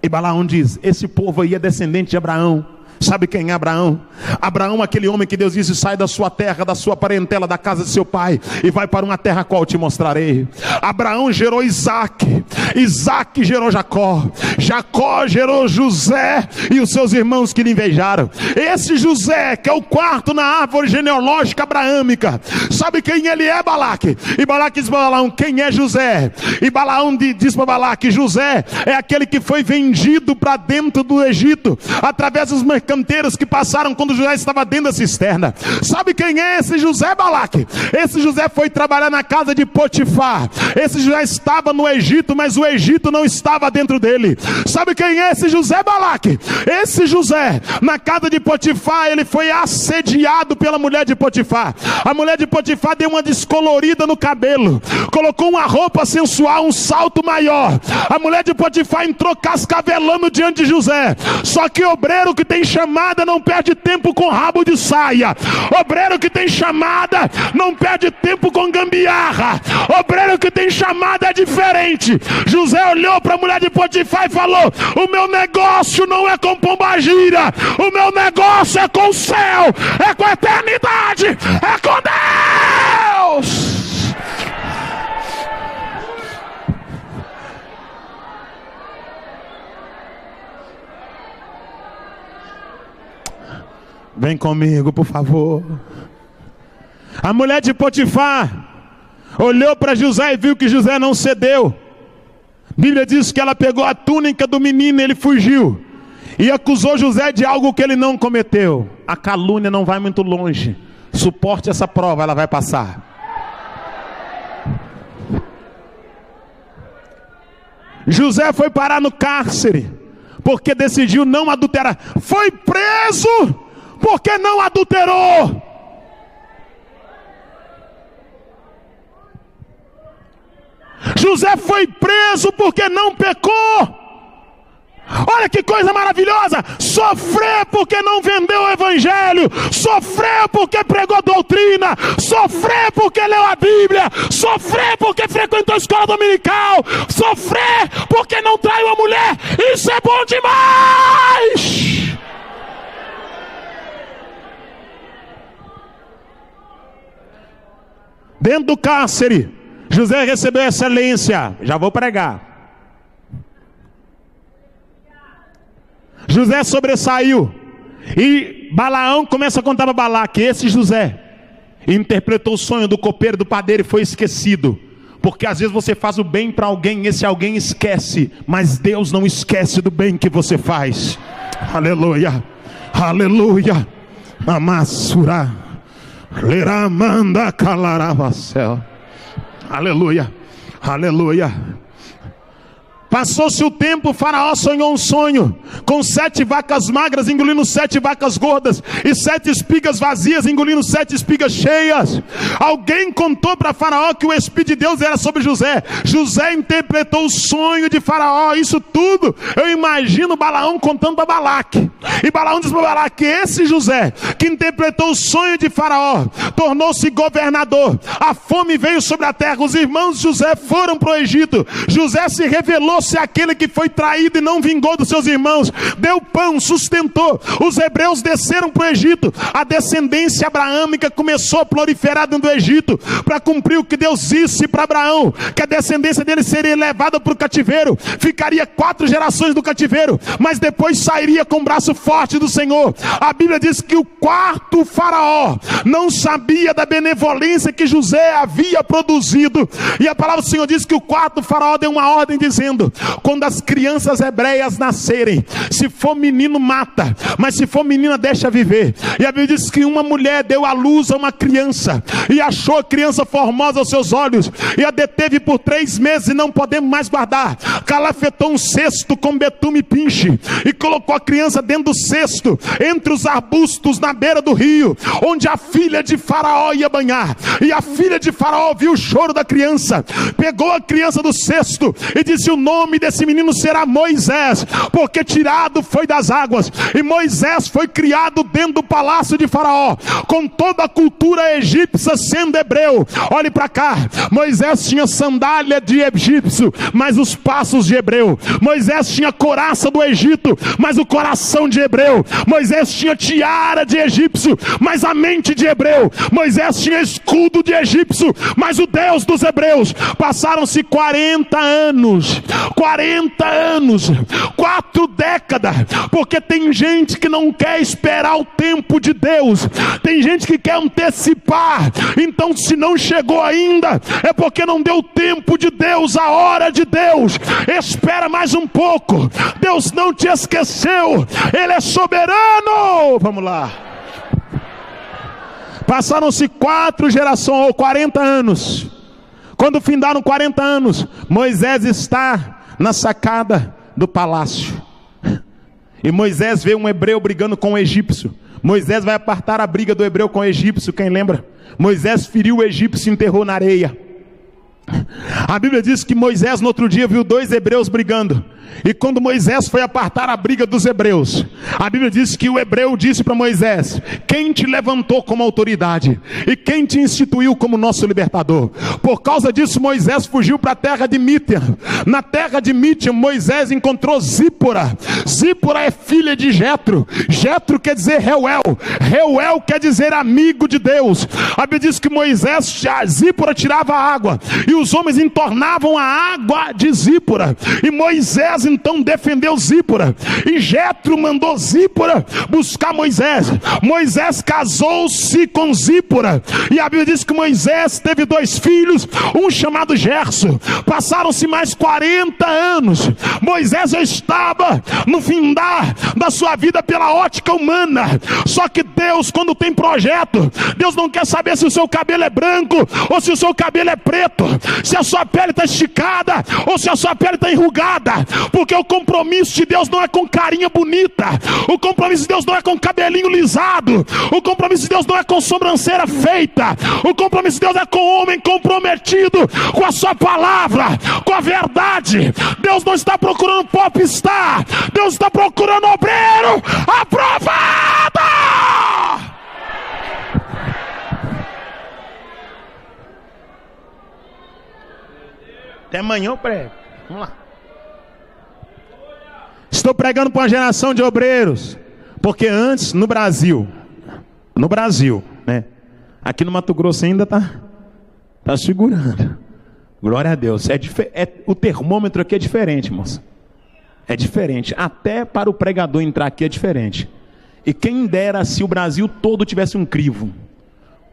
E Balaão diz: esse povo aí é descendente de Abraão. Sabe quem é Abraão? Abraão, aquele homem que Deus disse: sai da sua terra, da sua parentela, da casa de seu pai, e vai para uma terra a qual eu te mostrarei. Abraão gerou Isaac, Isaac gerou Jacó, Jacó gerou José e os seus irmãos que lhe invejaram. Esse José, que é o quarto na árvore genealógica abraâmica, sabe quem ele é, Balaque? E Balaque diz para Balaão: quem é José? E Balaão diz para Balaque: José é aquele que foi vendido para dentro do Egito, através dos mercanteiros que passaram quando José estava dentro da cisterna. Sabe quem é esse José, Balaque? Esse José foi trabalhar na casa de Potifar. Esse José estava no Egito, mas o Egito não estava dentro dele. Sabe quem é esse José, Balaque? Esse José, na casa de Potifar, ele foi assediado pela mulher de Potifar. A mulher de Potifar deu uma descolorida no cabelo, colocou uma roupa sensual, um salto maior. A mulher de Potifar entrou cascavelando diante de José. Só que obreiro que tem chamada não perde tempo com rabo de saia. Obreiro que tem chamada não perde tempo com gambiarra. Obreiro que tem chamada é diferente. José olhou para a mulher de Potifar e falou: o meu negócio não é com pombagira, o meu negócio é com o céu, é com a eternidade, é com Deus. Vem comigo, por favor. A mulher de Potifar olhou para José e viu que José não cedeu. A Bíblia diz que ela pegou a túnica do menino e ele fugiu. E acusou José de algo que ele não cometeu. A calúnia não vai muito longe. Suporte essa prova, ela vai passar. José foi parar no cárcere porque decidiu não adulterar. Foi preso porque não adulterou. José foi preso porque não pecou. Olha que coisa maravilhosa. Sofreu porque não vendeu o evangelho. Sofreu porque pregou doutrina. Sofreu porque leu a Bíblia. Sofreu porque frequentou a escola dominical. Sofreu porque não traiu a mulher. Isso é bom demais. Dentro do cárcere, José recebeu excelência. Já vou pregar. José sobressaiu. E Balaão começa a contar para Balaque: esse José interpretou o sonho do copeiro, do padeiro, e foi esquecido. Porque às vezes você faz o bem para alguém, esse alguém esquece. Mas Deus não esquece do bem que você faz. Aleluia, aleluia. Amassura Leramanda calarava céu. Aleluia, aleluia. Passou-se o tempo, o faraó sonhou um sonho, com 7 vacas magras engolindo 7 vacas gordas, e 7 espigas vazias engolindo 7 espigas cheias. Alguém contou para faraó que o Espírito de Deus era sobre José. José interpretou o sonho de faraó. Isso tudo eu imagino Balaão contando para Balaque. E Balaão diz para Balaque: esse José que interpretou o sonho de faraó tornou-se governador. A fome veio sobre a terra. Os irmãos de José foram para o Egito. José se revelou ser aquele que foi traído e não vingou dos seus irmãos. Deu pão, sustentou. Os hebreus desceram para o Egito. A descendência abraâmica começou a proliferar dentro do Egito, para cumprir o que Deus disse para Abraão, que a descendência dele seria levada para o cativeiro. Ficaria 4 gerações do cativeiro, mas depois sairia com o braço forte do Senhor. A Bíblia diz que o 4º faraó não sabia da benevolência que José havia produzido, e a palavra do Senhor diz que o 4º faraó deu uma ordem dizendo: quando as crianças hebreias nascerem, se for menino mata, mas se for menina deixa viver. E a Bíblia diz que uma mulher deu à luz a uma criança, e achou a criança formosa aos seus olhos, e a deteve por 3 meses, e não podemos mais guardar. Calafetou um cesto com betume e pinche, e colocou a criança dentro do cesto, entre os arbustos na beira do rio, onde a filha de faraó ia banhar. E a filha de faraó viu o choro da criança, pegou a criança do cesto e disse: o nome desse menino será Moisés, porque tirado foi das águas. E Moisés foi criado dentro do palácio de faraó, com toda a cultura egípcia sendo hebreu. Olhe para cá, Moisés tinha sandália de egípcio, mas os passos de hebreu. Moisés tinha couraça do Egito, mas o coração de hebreu. Moisés tinha tiara de egípcio, mas a mente de hebreu. Moisés tinha escudo de egípcio, mas o Deus dos hebreus. Passaram-se 40 anos, 4 décadas, porque tem gente que não quer esperar o tempo de Deus, tem gente que quer antecipar. Então, se não chegou ainda, é porque não deu tempo de Deus, a hora de Deus. Espera mais um pouco, Deus não te esqueceu, Ele é soberano. Vamos lá. Passaram-se 4 gerações, ou 40 anos. Quando findaram 40 anos, Moisés está na sacada do palácio, e Moisés vê um hebreu brigando com um egípcio. Moisés vai apartar a briga do hebreu com o egípcio. Quem lembra? Moisés feriu o egípcio e enterrou na areia. A Bíblia diz que Moisés no outro dia viu 2 hebreus brigando, e quando Moisés foi apartar a briga dos hebreus, a Bíblia diz que o hebreu disse para Moisés: quem te levantou como autoridade e quem te instituiu como nosso libertador? Por causa disso Moisés fugiu para a terra de Mídian. Na terra de Mídian Moisés encontrou Zípora. Zípora é filha de Jetro. Jetro quer dizer Reuel. Reuel quer dizer amigo de Deus. A Bíblia diz que Zípora tirava água, e os homens entornavam a água de Zípora, e Moisés então defendeu Zípora, e Jetro mandou Zípora buscar Moisés. Moisés casou-se com Zípora, e a Bíblia diz que Moisés teve 2 filhos, um chamado Gerson. Passaram-se mais 40 anos. Moisés já estava no findar da sua vida pela ótica humana. Só que Deus, quando tem projeto, Deus não quer saber se o seu cabelo é branco ou se o seu cabelo é preto, se a sua pele está esticada ou se a sua pele está enrugada, porque o compromisso de Deus não é com carinha bonita, o compromisso de Deus não é com cabelinho lisado, o compromisso de Deus não é com sobrancelha feita, o compromisso de Deus é com o homem comprometido com a sua palavra, com a verdade. Deus não está procurando popstar, Deus está procurando obreiro aprovado. Até amanhã eu prego. Vamos lá. Estou pregando para uma geração de obreiros, porque antes no Brasil, né? Aqui no Mato Grosso ainda tá segurando. Glória a Deus. O termômetro aqui é diferente, moça. É diferente. Até para o pregador entrar aqui é diferente. E quem dera se o Brasil todo tivesse um crivo,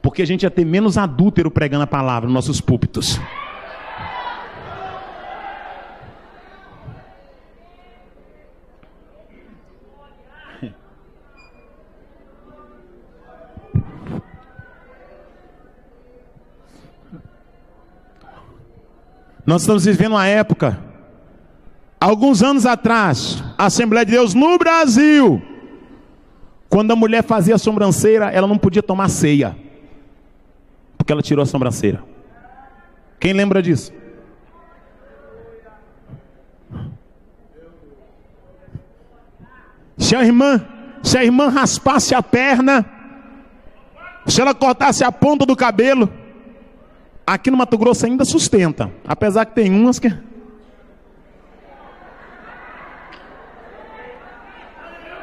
porque a gente ia ter menos adúltero pregando a palavra nos nossos púlpitos. Nós estamos vivendo uma época Alguns anos atrás, a Assembleia de Deus no Brasil, quando a mulher fazia a sobrancelha, ela não podia tomar ceia, porque ela tirou a sobrancelha. Quem lembra disso? Se a irmã raspasse a perna, se ela cortasse a ponta do cabelo, aqui no Mato Grosso ainda sustenta, apesar que tem umas que...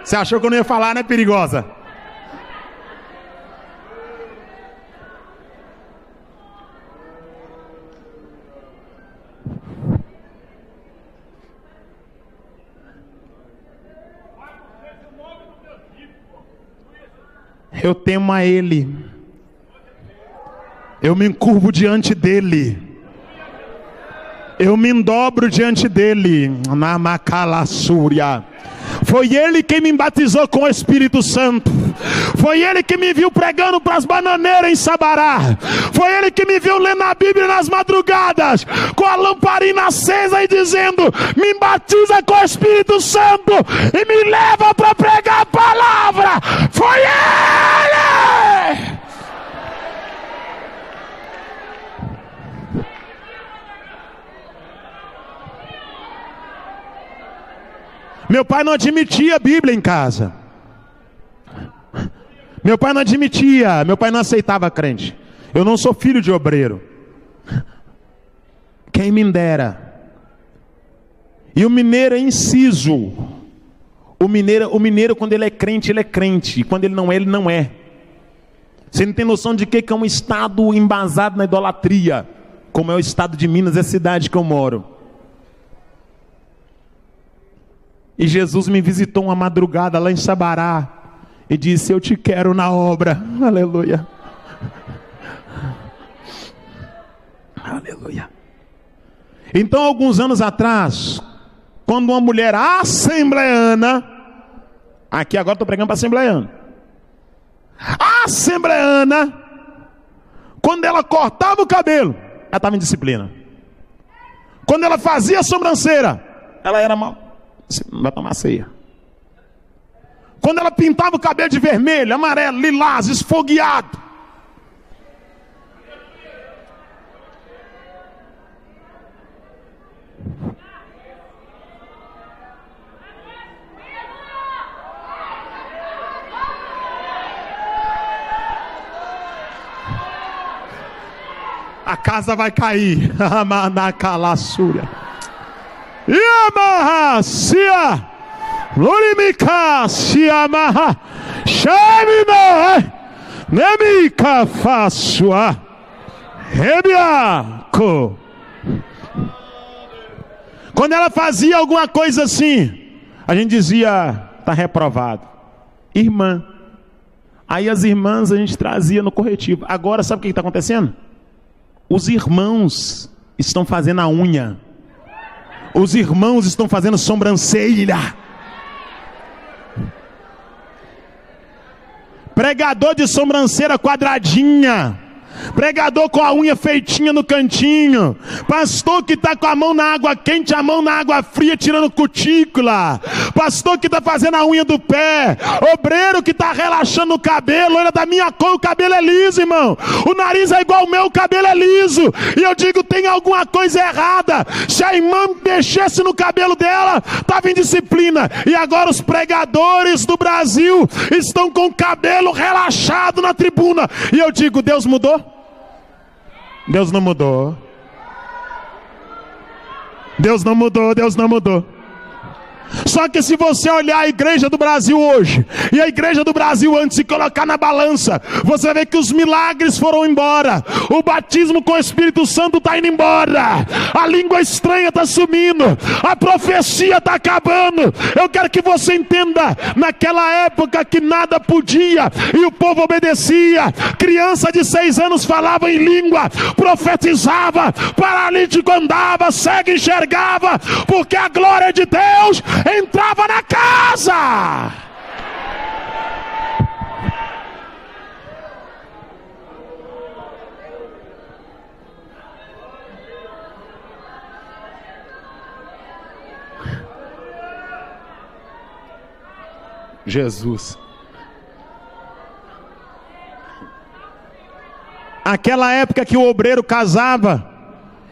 Você achou que eu não ia falar, né, perigosa? Eu temo a Ele. Eu me encurvo diante dEle. Eu me endobro diante dEle. Na Macalassúria. Foi Ele quem me batizou com o Espírito Santo. Foi Ele que me viu pregando para as bananeiras em Sabará. Foi Ele que me viu lendo a Bíblia nas madrugadas, com a lamparina acesa e dizendo: me batiza com o Espírito Santo e me leva para pregar a palavra. Foi Ele! Meu pai não admitia a Bíblia em casa. Meu pai não admitia, meu pai não aceitava crente. Eu não sou filho de obreiro. Quem me dera. E o mineiro é inciso. O mineiro quando ele é crente, ele é crente. E quando ele não é, ele não é. Você não tem noção de que é um estado embasado na idolatria, como é o estado de Minas, é a cidade que eu moro. E Jesus me visitou uma madrugada lá em Sabará e disse: eu te quero na obra. Aleluia. Aleluia. Então, alguns anos atrás, quando uma mulher assembleana, aqui agora estou pregando para assembleana, assembleana, quando ela cortava o cabelo, ela estava em disciplina. Quando ela fazia a sobrancelha, ela era mal. Você não vai tomar ceia. Quando ela pintava o cabelo de vermelho, amarelo, lilás, esfogueado, a casa vai cair. Amanacalassúria. Yamahasia, Lurimikasia Maha, Shamina, Nemika Fasua, Rebiaco. Quando ela fazia alguma coisa assim, a gente dizia: está reprovado. Irmã. Aí as irmãs a gente trazia no corretivo. Agora sabe o que está acontecendo? Os irmãos estão fazendo a unha. Os irmãos estão fazendo sobrancelha. Pregador de sobrancelha quadradinha. Pregador com a unha feitinha no cantinho. Pastor que está com a mão na água quente, a mão na água fria, tirando cutícula. Pastor que está fazendo a unha do pé. Obreiro que está relaxando o cabelo. Olha, da minha cor o cabelo é liso, irmão. O nariz é igual ao meu, o cabelo é liso. E eu digo: tem alguma coisa errada. Se a irmã mexesse no cabelo dela, estava em disciplina. E agora os pregadores do Brasil estão com o cabelo relaxado na tribuna. E eu digo: Deus mudou? Deus não mudou. Deus não mudou, Deus não mudou. Só que se você olhar a igreja do Brasil hoje e a igreja do Brasil antes, e colocar na balança, você vê que os milagres foram embora, o batismo com o Espírito Santo está indo embora, a língua estranha está sumindo, a profecia está acabando. Eu quero que você entenda: naquela época que nada podia e o povo obedecia, criança de 6 anos falava em língua, profetizava, paralítico andava, cego enxergava, porque a glória de Deus entrava na casa. Jesus. Aquela época que o obreiro casava,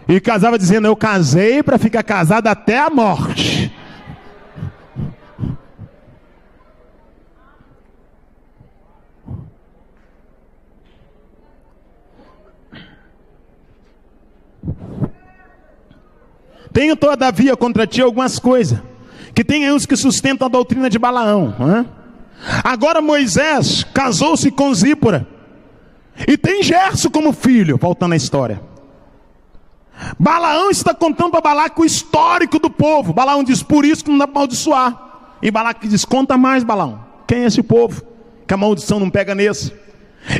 e casava dizendo: eu casei para ficar casado até a morte. Tenho todavia contra ti algumas coisas, que tem uns que sustentam a doutrina de Balaão. Agora Moisés casou-se com Zípora, e tem Gerso como filho. Voltando à história, Balaão está contando para Balaque o histórico do povo. Balaão diz: por isso que não dá para amaldiçoar. E Balaque diz: conta mais, Balaão, quem é esse povo que a maldição não pega nesse?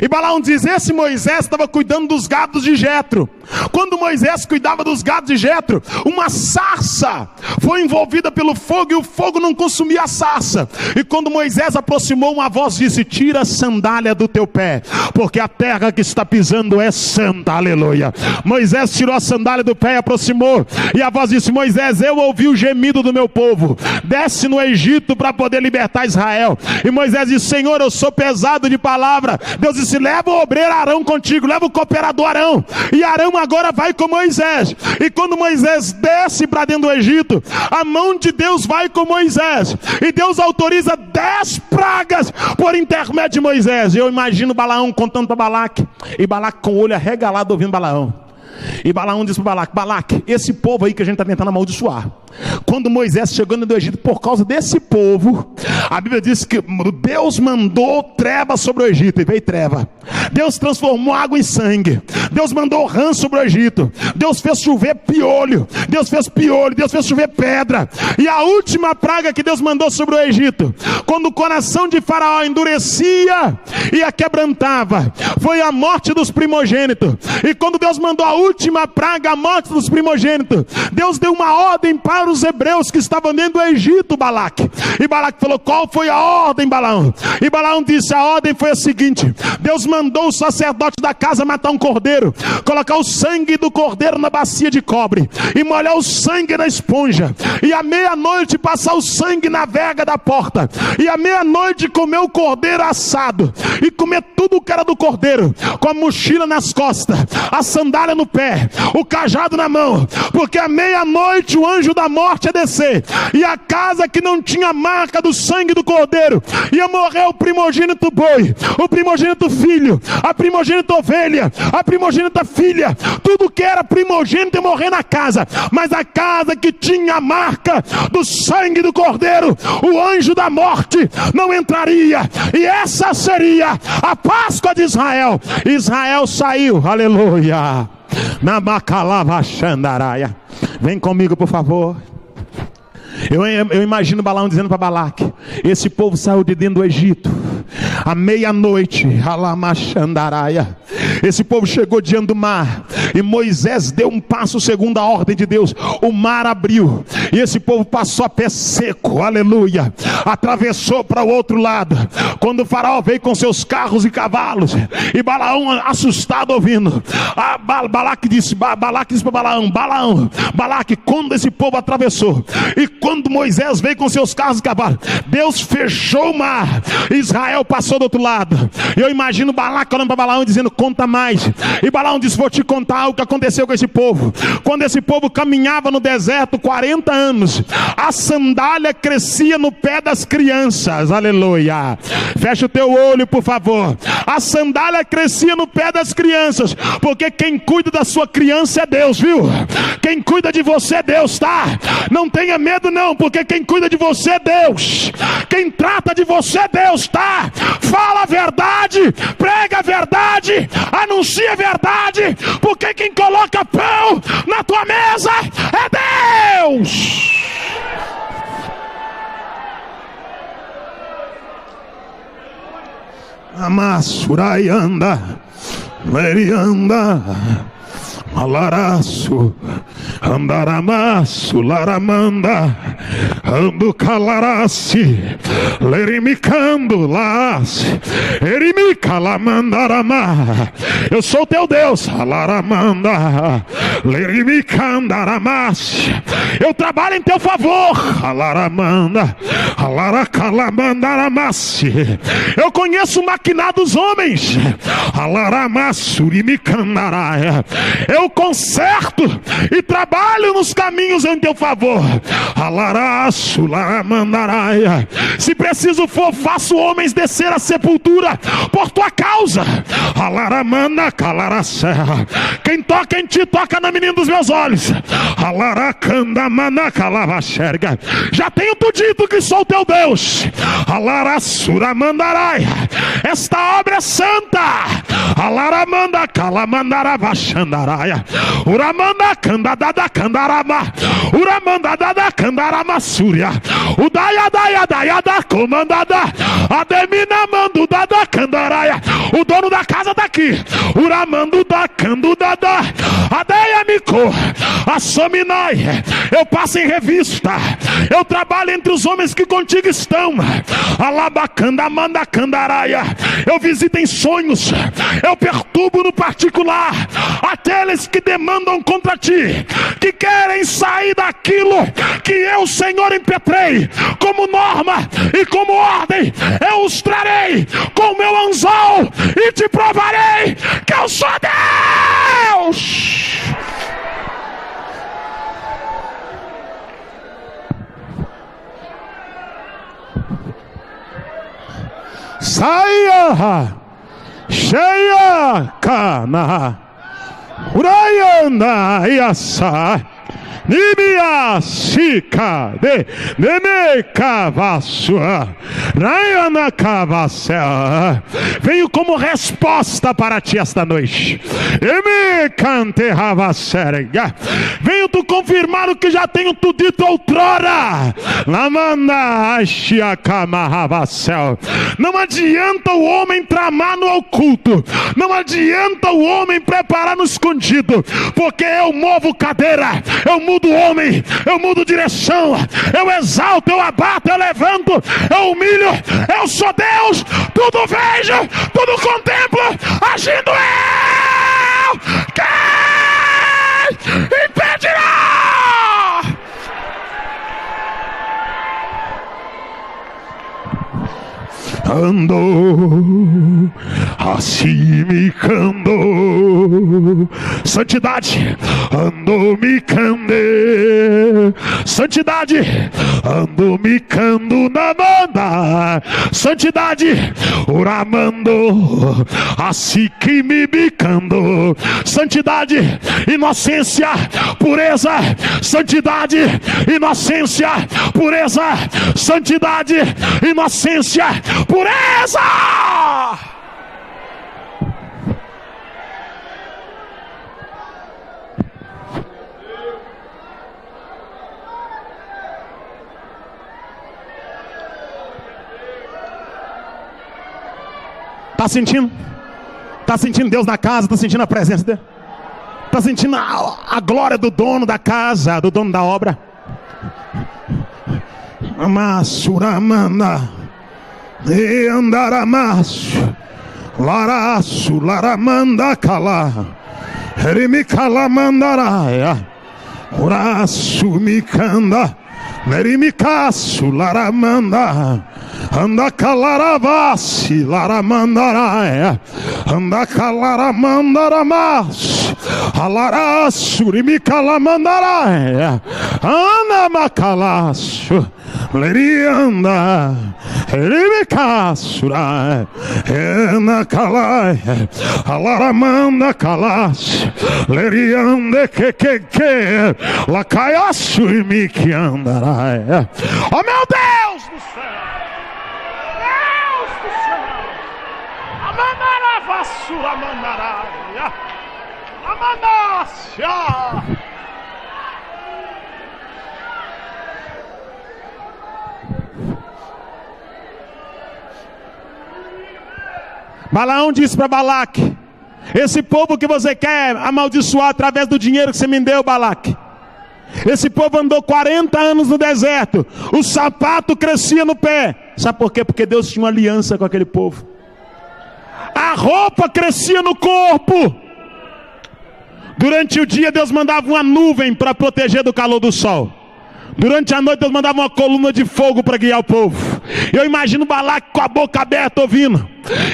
E Balaão diz: esse Moisés estava cuidando dos gados de Jetro. Quando Moisés cuidava dos gados de Jetro, uma sarça foi envolvida pelo fogo, e o fogo não consumia a sarça. E quando Moisés aproximou, uma voz disse: tira a sandália do teu pé, porque a terra que está pisando é santa. Aleluia. Moisés tirou a sandália do pé e aproximou, e a voz disse: Moisés, eu ouvi o gemido do meu povo, desce no Egito para poder libertar Israel. E Moisés disse: Senhor, eu sou pesado de palavra. Deus disse: leva o obreiro Arão contigo, leva o cooperador Arão. E Arão agora vai com Moisés. E quando Moisés desce para dentro do Egito, a mão de Deus vai com Moisés, e Deus autoriza 10 pragas por intermédio de Moisés. Eu imagino Balaão contando para Balaque, e Balaque com o olho arregalado ouvindo Balaão. E Balaão disse para Balaque: Balaque, esse povo aí que a gente está tentando amaldiçoar, quando Moisés chegou no Egito, por causa desse povo, a Bíblia diz que Deus mandou treva sobre o Egito, e veio treva. Deus transformou água em sangue. Deus mandou rã sobre o Egito. Deus fez chover piolho. Deus fez chover pedra. E a última praga que Deus mandou sobre o Egito, quando o coração de Faraó endurecia e aquebrantava, foi a morte dos primogênitos. E quando Deus mandou a última praga, a morte dos primogênitos, Deus deu uma ordem para os hebreus que estavam dentro do Egito, Balaque. E Balaque falou: qual foi a ordem, Balaão? E Balaão disse: a ordem foi a seguinte: Deus mandou o sacerdote da casa matar um cordeiro, colocar o sangue do cordeiro na bacia de cobre, e molhar o sangue na esponja, e à meia-noite passar o sangue na verga da porta, e à meia-noite comer o cordeiro assado, e comer tudo que era do cordeiro, com a mochila nas costas, a sandália no pé, o cajado na mão, porque à meia-noite o anjo da morte ia descer, e a casa que não tinha marca do sangue do cordeiro, ia morrer o primogênito boi, o primogênito filho, a primogênita ovelha, a primogênita filha, tudo que era primogênito ia morrer na casa. Mas a casa que tinha a marca do sangue do cordeiro, o anjo da morte não entraria, e essa seria a Páscoa de Israel. Israel saiu, aleluia, na Macalava Xandaraia. Vem comigo, por favor. Eu imagino Balaão dizendo para Balaque: esse povo saiu de dentro do Egito à meia-noite, Alamachandaraia. Esse povo chegou diante do mar, e Moisés deu um passo segundo a ordem de Deus. O mar abriu, e esse povo passou a pé seco, aleluia, atravessou para o outro lado. Quando o faraó veio com seus carros e cavalos, e Balaão assustado ouvindo, Balaque disse para Balaão: Balaque, quando esse povo atravessou, e quando Moisés veio com seus carros e cavalos, Deus fechou o mar, Israel passou do outro lado. Eu imagino Balaque olhando para Balaão e dizendo: conta mais. E Balaão disse: vou te contar o que aconteceu com esse povo. Quando esse povo caminhava no deserto 40 anos, a sandália crescia no pé das crianças, aleluia. Fecha o teu olho, por favor. A sandália crescia no pé das crianças, porque quem cuida da sua criança é Deus, viu? Quem cuida de você é Deus, tá? Não tenha medo não, porque quem cuida de você é Deus. Quem trata de você é Deus, tá? Fala a verdade, prega a verdade, anuncia a verdade, porque quem coloca pão na tua mesa é Deus. Amassuraianda, verianda, alaraço, Andaramaço, laramanda, ando calarasi, lerimicando las, erimicalamandaramá. Eu sou teu Deus, alaramanda, lerimicandaramás. Eu trabalho em teu favor, alaramanda, alaracalamandaramasi. Eu conheço o maquinar dos homens, alaramassurimicandará. Eu conserto e trabalho nos caminhos em teu favor. Alaraçularamandaraia. Se preciso for, faço homens descer a sepultura por tua causa. Alaramanda calaracera. Quem toca em ti, toca na menina dos meus olhos. Alaracandamana calavaxerga. Já tenho tu dito que sou teu Deus. Alaraçuramandaraia. Esta obra é santa. Alaramanda calamandaravachandaraia. Uramanda candadada candarama. Uramanda dada candarama súria. Udaya daya daya da comandada. Ademina mando dada candaraia. O dono da casa tá aqui. Uramando da candudada. Adeia mico. Assominai. Eu passo em revista. Eu trabalho entre os homens que contigo estão. Alabacanda manda candaraia. Eu visito em sonhos. Eu perturbo no particular aqueles que demandam contra ti, que querem sair daquilo que eu, Senhor, impetrei como norma e como ordem. Eu os trarei com meu anzol e te provarei que eu sou Deus. Saia cheia cana uraiana yasa Nibia Sika de Nene Cavassua Rayana Cavassua. Venho como resposta para ti esta noite. Eme cante Ravasserga. Venho tu confirmar o que já tenho tu dito outrora. Lamanda Ashiakama Ravassel. Não adianta o homem tramar no oculto. Não adianta o homem preparar no escondido. Porque eu movo cadeira. Eu mudo o homem, eu mudo direção, eu exalto, eu abato, eu levanto, eu humilho, eu sou Deus, tudo vejo, tudo contemplo, agindo eu, quem impedirá? Ando assim me cando santidade, ando me cande santidade, ando me cando na banda santidade, uramando assim que me bicando santidade, inocência, pureza, santidade, inocência, pureza, santidade, inocência, pureza. Tá sentindo? Tá sentindo Deus na casa? Tá sentindo a presença dele? Tá sentindo a glória do dono da casa, do dono da obra? Amassuramanda e andaramaço, laraço, laramanda cala, erimicalamandaraya, uraço micanda, nerimicaço, laramanda, anda calaravasi, laramandaraya, anda calaramandaramaço, alaraço, erimicalamandaraya, anda macalaço, lerianda, erimicaçura, ena calai, alaramanda calas, leriande que lacaiaço e me que andará. Oh meu Deus do céu! Deus do céu! Amandaravassura mandaraia, amandácia. Balaão disse para Balaque: esse povo que você quer amaldiçoar através do dinheiro que você me deu, Balaque, Esse povo andou 40 anos no deserto. O sapato crescia no pé. Sabe por quê? Porque Deus tinha uma aliança com aquele povo. A roupa crescia no corpo. Durante o dia Deus mandava uma nuvem para proteger do calor do sol. Durante a noite Deus mandava uma coluna de fogo para guiar o povo. Eu imagino Balaque com a boca aberta ouvindo.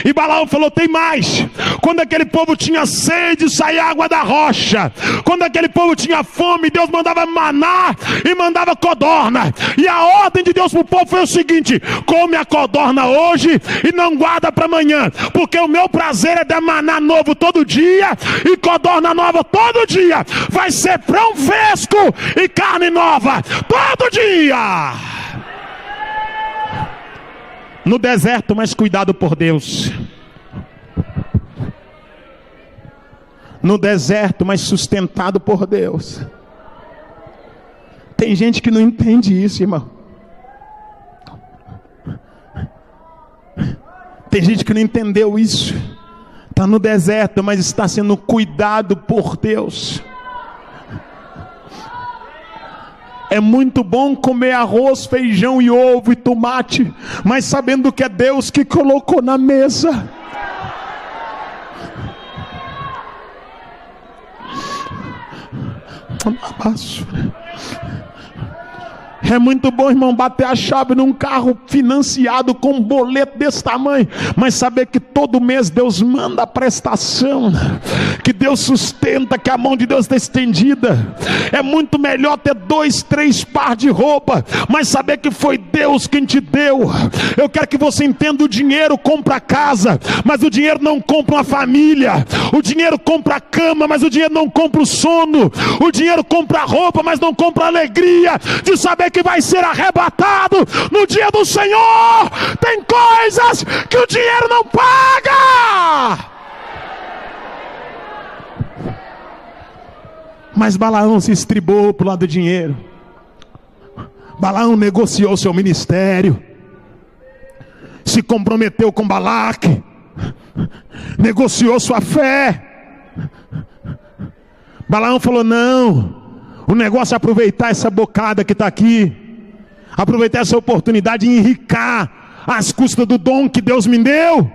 E Balaão falou: tem mais. Quando aquele povo tinha sede, saía água da rocha. Quando aquele povo tinha fome, Deus mandava maná e mandava codorna. E a ordem de Deus para o povo foi o seguinte: come a codorna hoje e não guarda para amanhã, porque o meu prazer é dar maná novo todo dia e codorna nova todo dia. Vai ser pão fresco e carne nova todo dia. No deserto, mas cuidado por Deus. No deserto, mas sustentado por Deus. Tem gente que não entende isso, irmão. Tem gente que não entendeu isso. Está no deserto, mas está sendo cuidado por Deus. É muito bom comer arroz, feijão e ovo e tomate, mas sabendo que é Deus que colocou na mesa. É muito bom, irmão, bater a chave num carro financiado com um boleto desse tamanho, mas saber que todo mês Deus manda a prestação, que Deus sustenta, que a mão de Deus está estendida. É muito melhor ter 2, 3 par de roupa, mas saber que foi Deus quem te deu. Eu quero que você entenda: o dinheiro compra casa, mas o dinheiro não compra uma família. O dinheiro compra a cama, mas o dinheiro não compra o sono. O dinheiro compra a roupa, mas não compra a alegria de saber que vai ser arrebatado no dia do Senhor. Tem coisas que o dinheiro não paga. Mas Balaão se estribou para o lado do dinheiro. Balaão negociou seu ministério, se comprometeu com Balaque, negociou sua fé. Balaão falou: não, o negócio é aproveitar essa bocada que está aqui, aproveitar essa oportunidade de enricar às custas do dom que Deus me deu.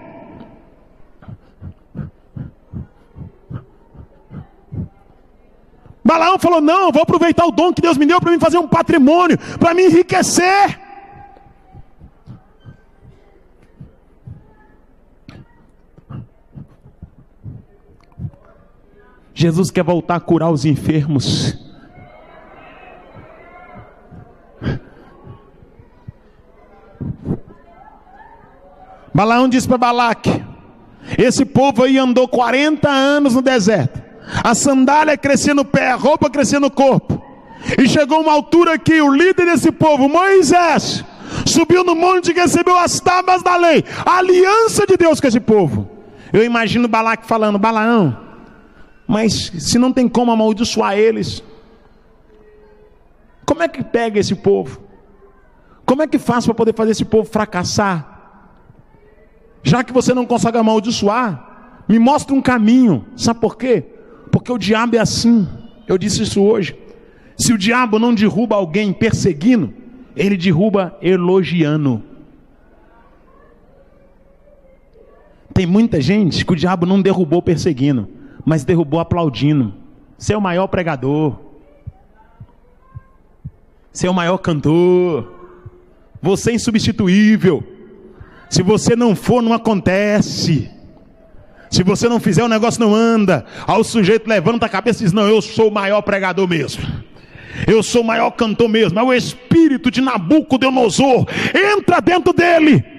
Balaão falou: não, vou aproveitar o dom que Deus me deu para mim fazer um patrimônio, para me enriquecer. Jesus quer voltar a curar os enfermos. Balaão disse para Balaque: esse povo aí andou 40 anos no deserto. A sandália crescia no pé, a roupa crescia no corpo. E chegou uma altura que o líder desse povo, Moisés, subiu no monte e recebeu as tábuas da lei, a aliança de Deus com esse povo. Eu imagino Balaque falando: Balaão, mas se não tem como amaldiçoar eles, como é que pega esse povo? Como é que faz para poder fazer esse povo fracassar? Já que você não consegue amaldiçoar, me mostra um caminho. Sabe por quê? Porque o diabo é assim. Eu disse isso hoje. Se o diabo não derruba alguém perseguindo, ele derruba elogiando. Tem muita gente que o diabo não derrubou perseguindo, mas derrubou aplaudindo. Você é o maior pregador, você é o maior cantor, você é insubstituível. Se você não for, não acontece. Se você não fizer, o negócio não anda. Aí o sujeito levanta a cabeça e diz: não, eu sou o maior pregador mesmo, eu sou o maior cantor mesmo. Aí o espírito de Nabucodonosor entra dentro dele.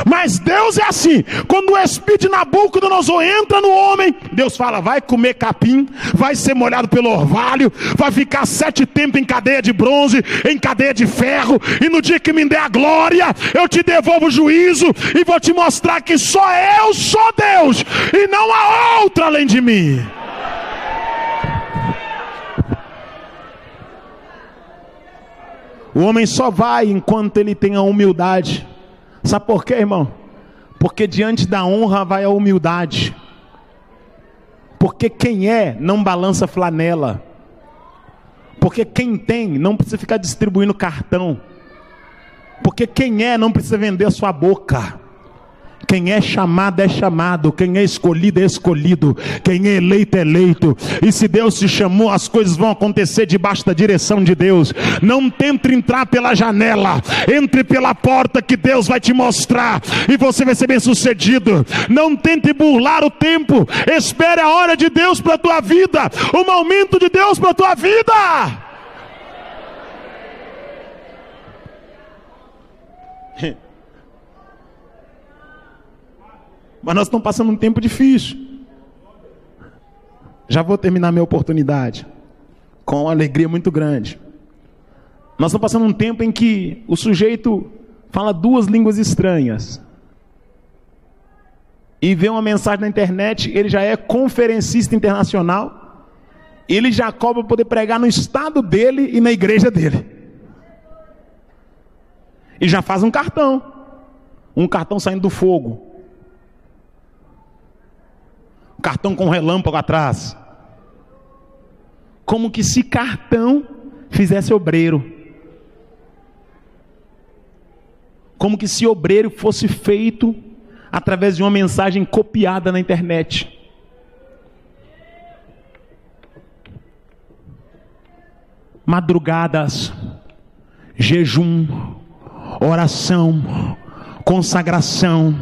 Mas Deus é assim: quando o espírito de Nabucodonosor entra no homem, Deus fala: vai comer capim, vai ser molhado pelo orvalho, vai ficar 7 tempos em cadeia de bronze, em cadeia de ferro, e no dia que me der a glória, eu te devolvo o juízo e vou te mostrar que só eu sou Deus e não há outro além de mim. O homem só vai enquanto ele tem a humildade. Sabe por quê, irmão? Porque diante da honra vai a humildade. Porque quem é não balança flanela. Porque quem tem não precisa ficar distribuindo cartão. Porque quem não precisa vender a sua boca. Quem é chamado é chamado, quem é escolhido é escolhido, quem é eleito é eleito. E se Deus te chamou, as coisas vão acontecer debaixo da direção de Deus. Não tente entrar pela janela, entre pela porta que Deus vai te mostrar e você vai ser bem sucedido. Não tente burlar o tempo, espere a hora de Deus para a tua vida, o momento de Deus para a tua vida. Mas nós estamos passando um tempo difícil. Já vou terminar minha oportunidade com uma alegria muito grande. Nós estamos passando um tempo em que o sujeito fala 2 línguas estranhas e vê uma mensagem na internet, ele já é conferencista internacional, ele já cobra para poder pregar no estado dele e na igreja dele. E já faz um cartão saindo do fogo. Cartão com relâmpago atrás. Como que se cartão fizesse obreiro. Como que se obreiro fosse feito através de uma mensagem copiada na internet. Madrugadas, jejum, oração, consagração,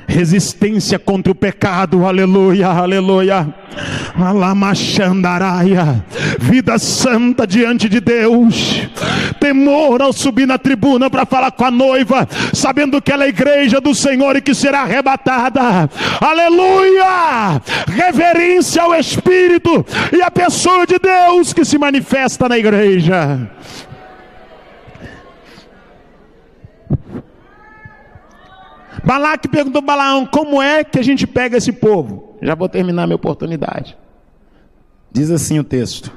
resistência contra o pecado, aleluia, aleluia, alamachandaraia, vida santa diante de Deus, temor ao subir na tribuna para falar com a noiva, sabendo que ela é a igreja do Senhor e que será arrebatada, aleluia, reverência ao Espírito e à pessoa de Deus que se manifesta na igreja. Balaque perguntou a Balaão: como é que a gente pega esse povo? Já vou terminar minha oportunidade. Diz assim o texto: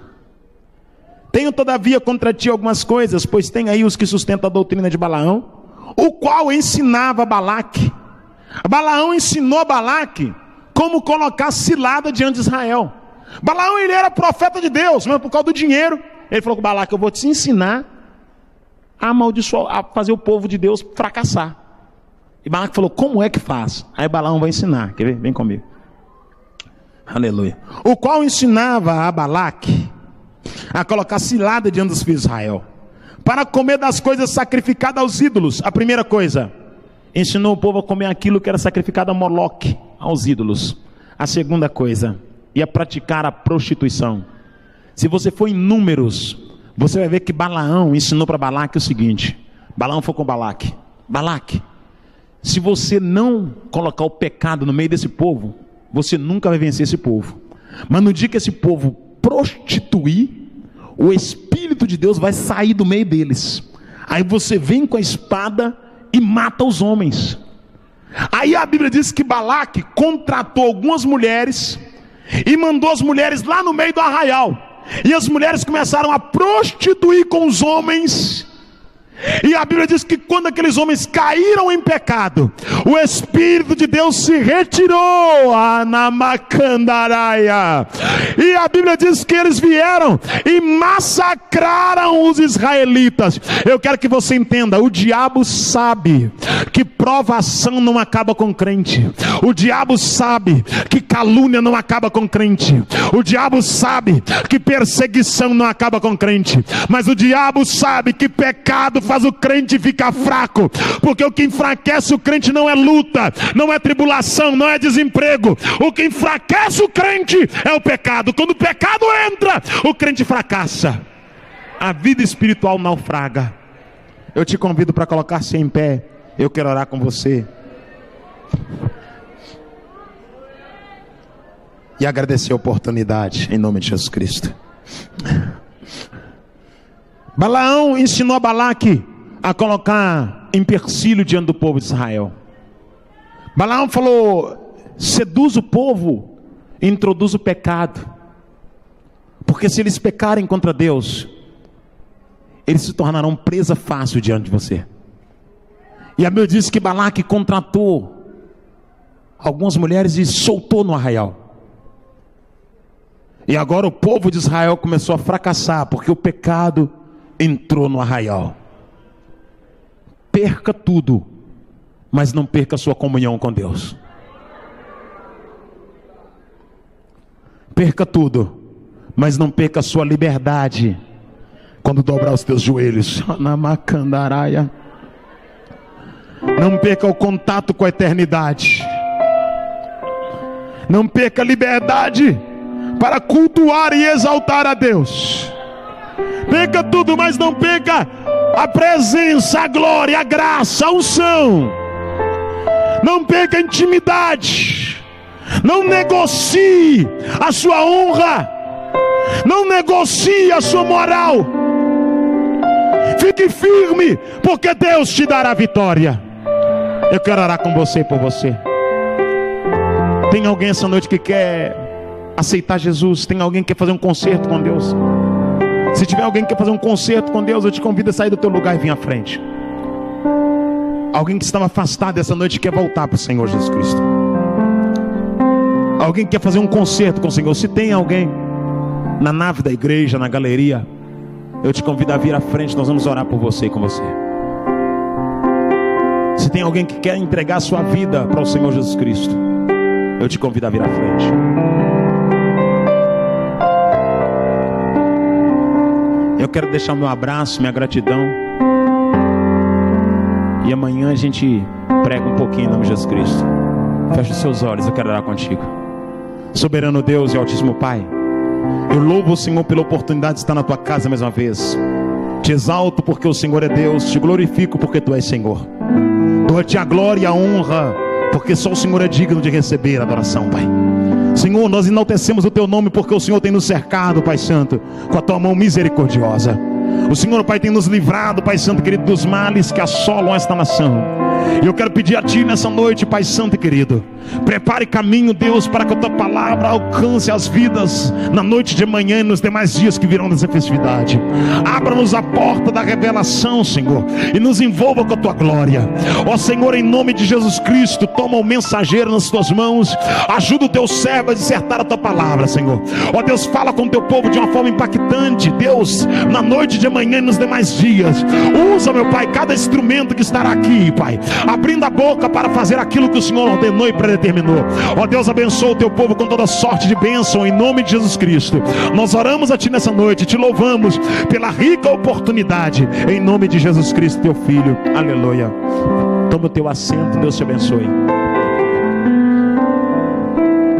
tenho todavia contra ti algumas coisas, pois tem aí os que sustentam a doutrina de Balaão, o qual ensinava Balaque. Balaão ensinou a Balaque como colocar cilada diante de Israel. Balaão, ele era profeta de Deus, mas por causa do dinheiro, ele falou com Balaque: eu vou te ensinar a amaldiçoar, a fazer o povo de Deus fracassar. E Balaque falou: como é que faz? Aí Balaão vai ensinar, quer ver? Vem comigo. Aleluia. O qual ensinava a Balaque a colocar cilada diante dos filhos de Israel, para comer das coisas sacrificadas aos ídolos. A primeira coisa, ensinou o povo a comer aquilo que era sacrificado a Moloque, aos ídolos. A segunda coisa, ia praticar a prostituição. Se você for em Números, você vai ver que Balaão ensinou para Balaque o seguinte. Balaão foi com Balaque: Balaque, se você não colocar o pecado no meio desse povo, você nunca vai vencer esse povo. Mas no dia que esse povo prostituir, o Espírito de Deus vai sair do meio deles. Aí você vem com a espada e mata os homens. Aí a Bíblia diz que Balaque contratou algumas mulheres e mandou as mulheres lá no meio do arraial. E as mulheres começaram a prostituir com os homens. E a Bíblia diz que quando aqueles homens caíram em pecado, o Espírito de Deus se retirou, Anamacandaraia. E a Bíblia diz que eles vieram e massacraram os israelitas. Eu quero que você entenda: o diabo sabe que provação não acaba com crente. O diabo sabe que calúnia não acaba com crente. O diabo sabe que perseguição não acaba com crente. Mas o diabo sabe que pecado faz o crente ficar fraco, porque o que enfraquece o crente não é luta, não é tribulação, não é desemprego. O que enfraquece o crente é o pecado. Quando o pecado entra, o crente fracassa, a vida espiritual naufraga. Eu te convido para colocar-se em pé. Eu quero orar com você e agradecer a oportunidade em nome de Jesus Cristo. Balaão ensinou a Balaque a colocar empecilho diante do povo de Israel. Balaão falou: seduz o povo e introduz o pecado, porque se eles pecarem contra Deus, eles se tornarão presa fácil diante de você. E a Bíblia diz que Balaque contratou algumas mulheres e soltou no arraial. E agora o povo de Israel começou a fracassar, porque o pecado entrou no arraial. Perca tudo, mas não perca a sua comunhão com Deus. Perca tudo, mas não perca a sua liberdade quando dobrar os teus joelhos. Não perca o contato com a eternidade. Não perca a liberdade para cultuar e exaltar a Deus. Perca tudo, mas não perca a presença, a glória, a graça, a unção. Não perca a intimidade. Não negocie a sua honra. Não negocie a sua moral. Fique firme, porque Deus te dará a vitória. Eu quero orar com você e por você. Tem alguém essa noite que quer aceitar Jesus? Tem alguém que quer fazer um concerto com Deus? Se tiver alguém que quer fazer um concerto com Deus, eu te convido a sair do teu lugar e vir à frente. Alguém que estava afastado essa noite quer voltar para o Senhor Jesus Cristo. Alguém que quer fazer um concerto com o Senhor. Se tem alguém na nave da igreja, na galeria, eu te convido a vir à frente. Nós vamos orar por você e com você. Se tem alguém que quer entregar a sua vida para o Senhor Jesus Cristo, eu te convido a vir à frente. Eu quero deixar o meu abraço, minha gratidão. E amanhã a gente prega um pouquinho em nome de Jesus Cristo. Feche os seus olhos, eu quero orar contigo. Soberano Deus e Altíssimo Pai, eu louvo o Senhor pela oportunidade de estar na tua casa mais uma vez. Te exalto porque o Senhor é Deus. Te glorifico porque tu és Senhor. Dou-te a glória e a honra, porque só o Senhor é digno de receber a adoração, Pai. Senhor, nós enaltecemos o teu nome porque o Senhor tem nos cercado, Pai Santo, com a tua mão misericordiosa. O Senhor, Pai, tem nos livrado, Pai Santo querido, dos males que assolam esta nação. E eu quero pedir a Ti nessa noite, Pai Santo e querido, prepare caminho, Deus, para que a Tua palavra alcance as vidas na noite de amanhã e nos demais dias que virão dessa festividade. Abra-nos a porta da revelação, Senhor, e nos envolva com a Tua glória. Ó Senhor, em nome de Jesus Cristo, toma o mensageiro nas Tuas mãos. Ajuda o Teu servo a dissertar a Tua palavra, Senhor. Ó Deus, fala com o Teu povo de uma forma impactante, Deus, na noite de amanhã e nos demais dias. Usa, meu Pai, cada instrumento que estará aqui, Pai, abrindo a boca para fazer aquilo que o Senhor ordenou e predeterminou. Ó Deus, abençoa o teu povo com toda sorte de bênção em nome de Jesus Cristo. Nós oramos a Ti nessa noite, te louvamos pela rica oportunidade em nome de Jesus Cristo, teu Filho. Aleluia. Toma o teu assento, Deus te abençoe.